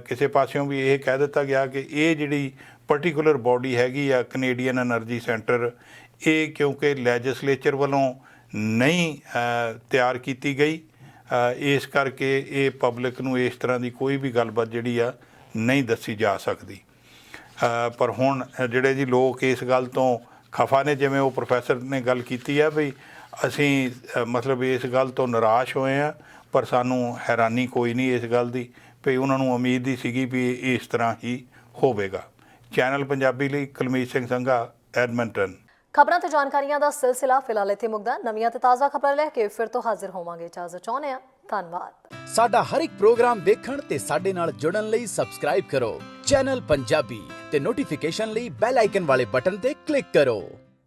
ਕਿਸੇ ਪਾਸਿਓਂ ਵੀ ਇਹ ਕਹਿ ਦਿੱਤਾ ਗਿਆ ਕਿ ਇਹ ਜਿਹੜੀ ਪਰਟੀਕੂਲਰ ਬਾਡੀ ਹੈਗੀ ਆ ਕੈਨੇਡੀਅਨ ਐਨਰਜੀ ਸੈਂਟਰ, ਇਹ ਕਿਉਂਕਿ ਲੈਜਿਸਲੇਚਰ ਵੱਲੋਂ ਨਹੀਂ ਤਿਆਰ ਕੀਤੀ ਗਈ, ਇਸ ਕਰਕੇ ਇਹ ਪਬਲਿਕ ਨੂੰ ਇਸ ਤਰ੍ਹਾਂ ਦੀ ਕੋਈ ਵੀ ਗੱਲਬਾਤ ਜਿਹੜੀ ਆ ਨਹੀਂ ਦੱਸੀ ਜਾ ਸਕਦੀ। ਪਰ ਹੁਣ ਜਿਹੜੇ ਜੀ ਲੋਕ ਇਸ ਗੱਲ ਤੋਂ ਖਫਾ ਨੇ, ਜਿਵੇਂ ਉਹ ਪ੍ਰੋਫੈਸਰ ਨੇ ਗੱਲ ਕੀਤੀ ਆ ਵੀ ਅਸੀਂ ਮਤਲਬ ਇਸ ਗੱਲ ਤੋਂ ਨਿਰਾਸ਼ ਹੋਏ ਆ, ਪਰ ਸਾਨੂੰ ਹੈਰਾਨੀ ਕੋਈ ਨਹੀਂ ਇਸ ਗੱਲ ਦੀ ਵੀ ਉਹਨਾਂ ਨੂੰ ਉਮੀਦ ਹੀ ਸੀਗੀ ਵੀ ਇਸ ਤਰ੍ਹਾਂ ਹੀ ਹੋਵੇਗਾ। ਚੈਨਲ ਪੰਜਾਬੀ ਲਈ ਕੁਲਮੀਤ ਸਿੰਘ ਸੰਘਾ, ਐਡਮਿੰਟਨ। ਖਬਰਾਂ ਤੇ ਜਾਣਕਾਰੀਆਂ ਦਾ ਸਿਲਸਿਲਾ ਫਿਲਹਾਲ ਇੱਥੇ ਮੁੱਕਦਾ। ਨਵੀਆਂ ਤੇ ਤਾਜ਼ਾ ਖਬਰਾਂ ਲੈ ਕੇ ਫਿਰ ਤੋਂ ਹਾਜ਼ਰ ਹੋਵਾਂਗੇ। ਇਜਾਜ਼ਤ ਚਾਹੁੰਦੇ ਹਾਂ। ਧੰਨਵਾਦ। ਸਾਡਾ ਹਰ ਇੱਕ ਪ੍ਰੋਗਰਾਮ ਦੇਖਣ ਤੇ ਸਾਡੇ ਨਾਲ ਜੁੜਨ ਲਈ ਸਬਸਕ੍ਰਾਈਬ ਕਰੋ ਚੈਨਲ ਪੰਜਾਬੀ ਤੇ ਨੋਟੀਫਿਕੇਸ਼ਨ ਲਈ ਬੈਲ ਆਈਕਨ ਵਾਲੇ ਬਟਨ ਤੇ ਕਲਿੱਕ ਕਰੋ।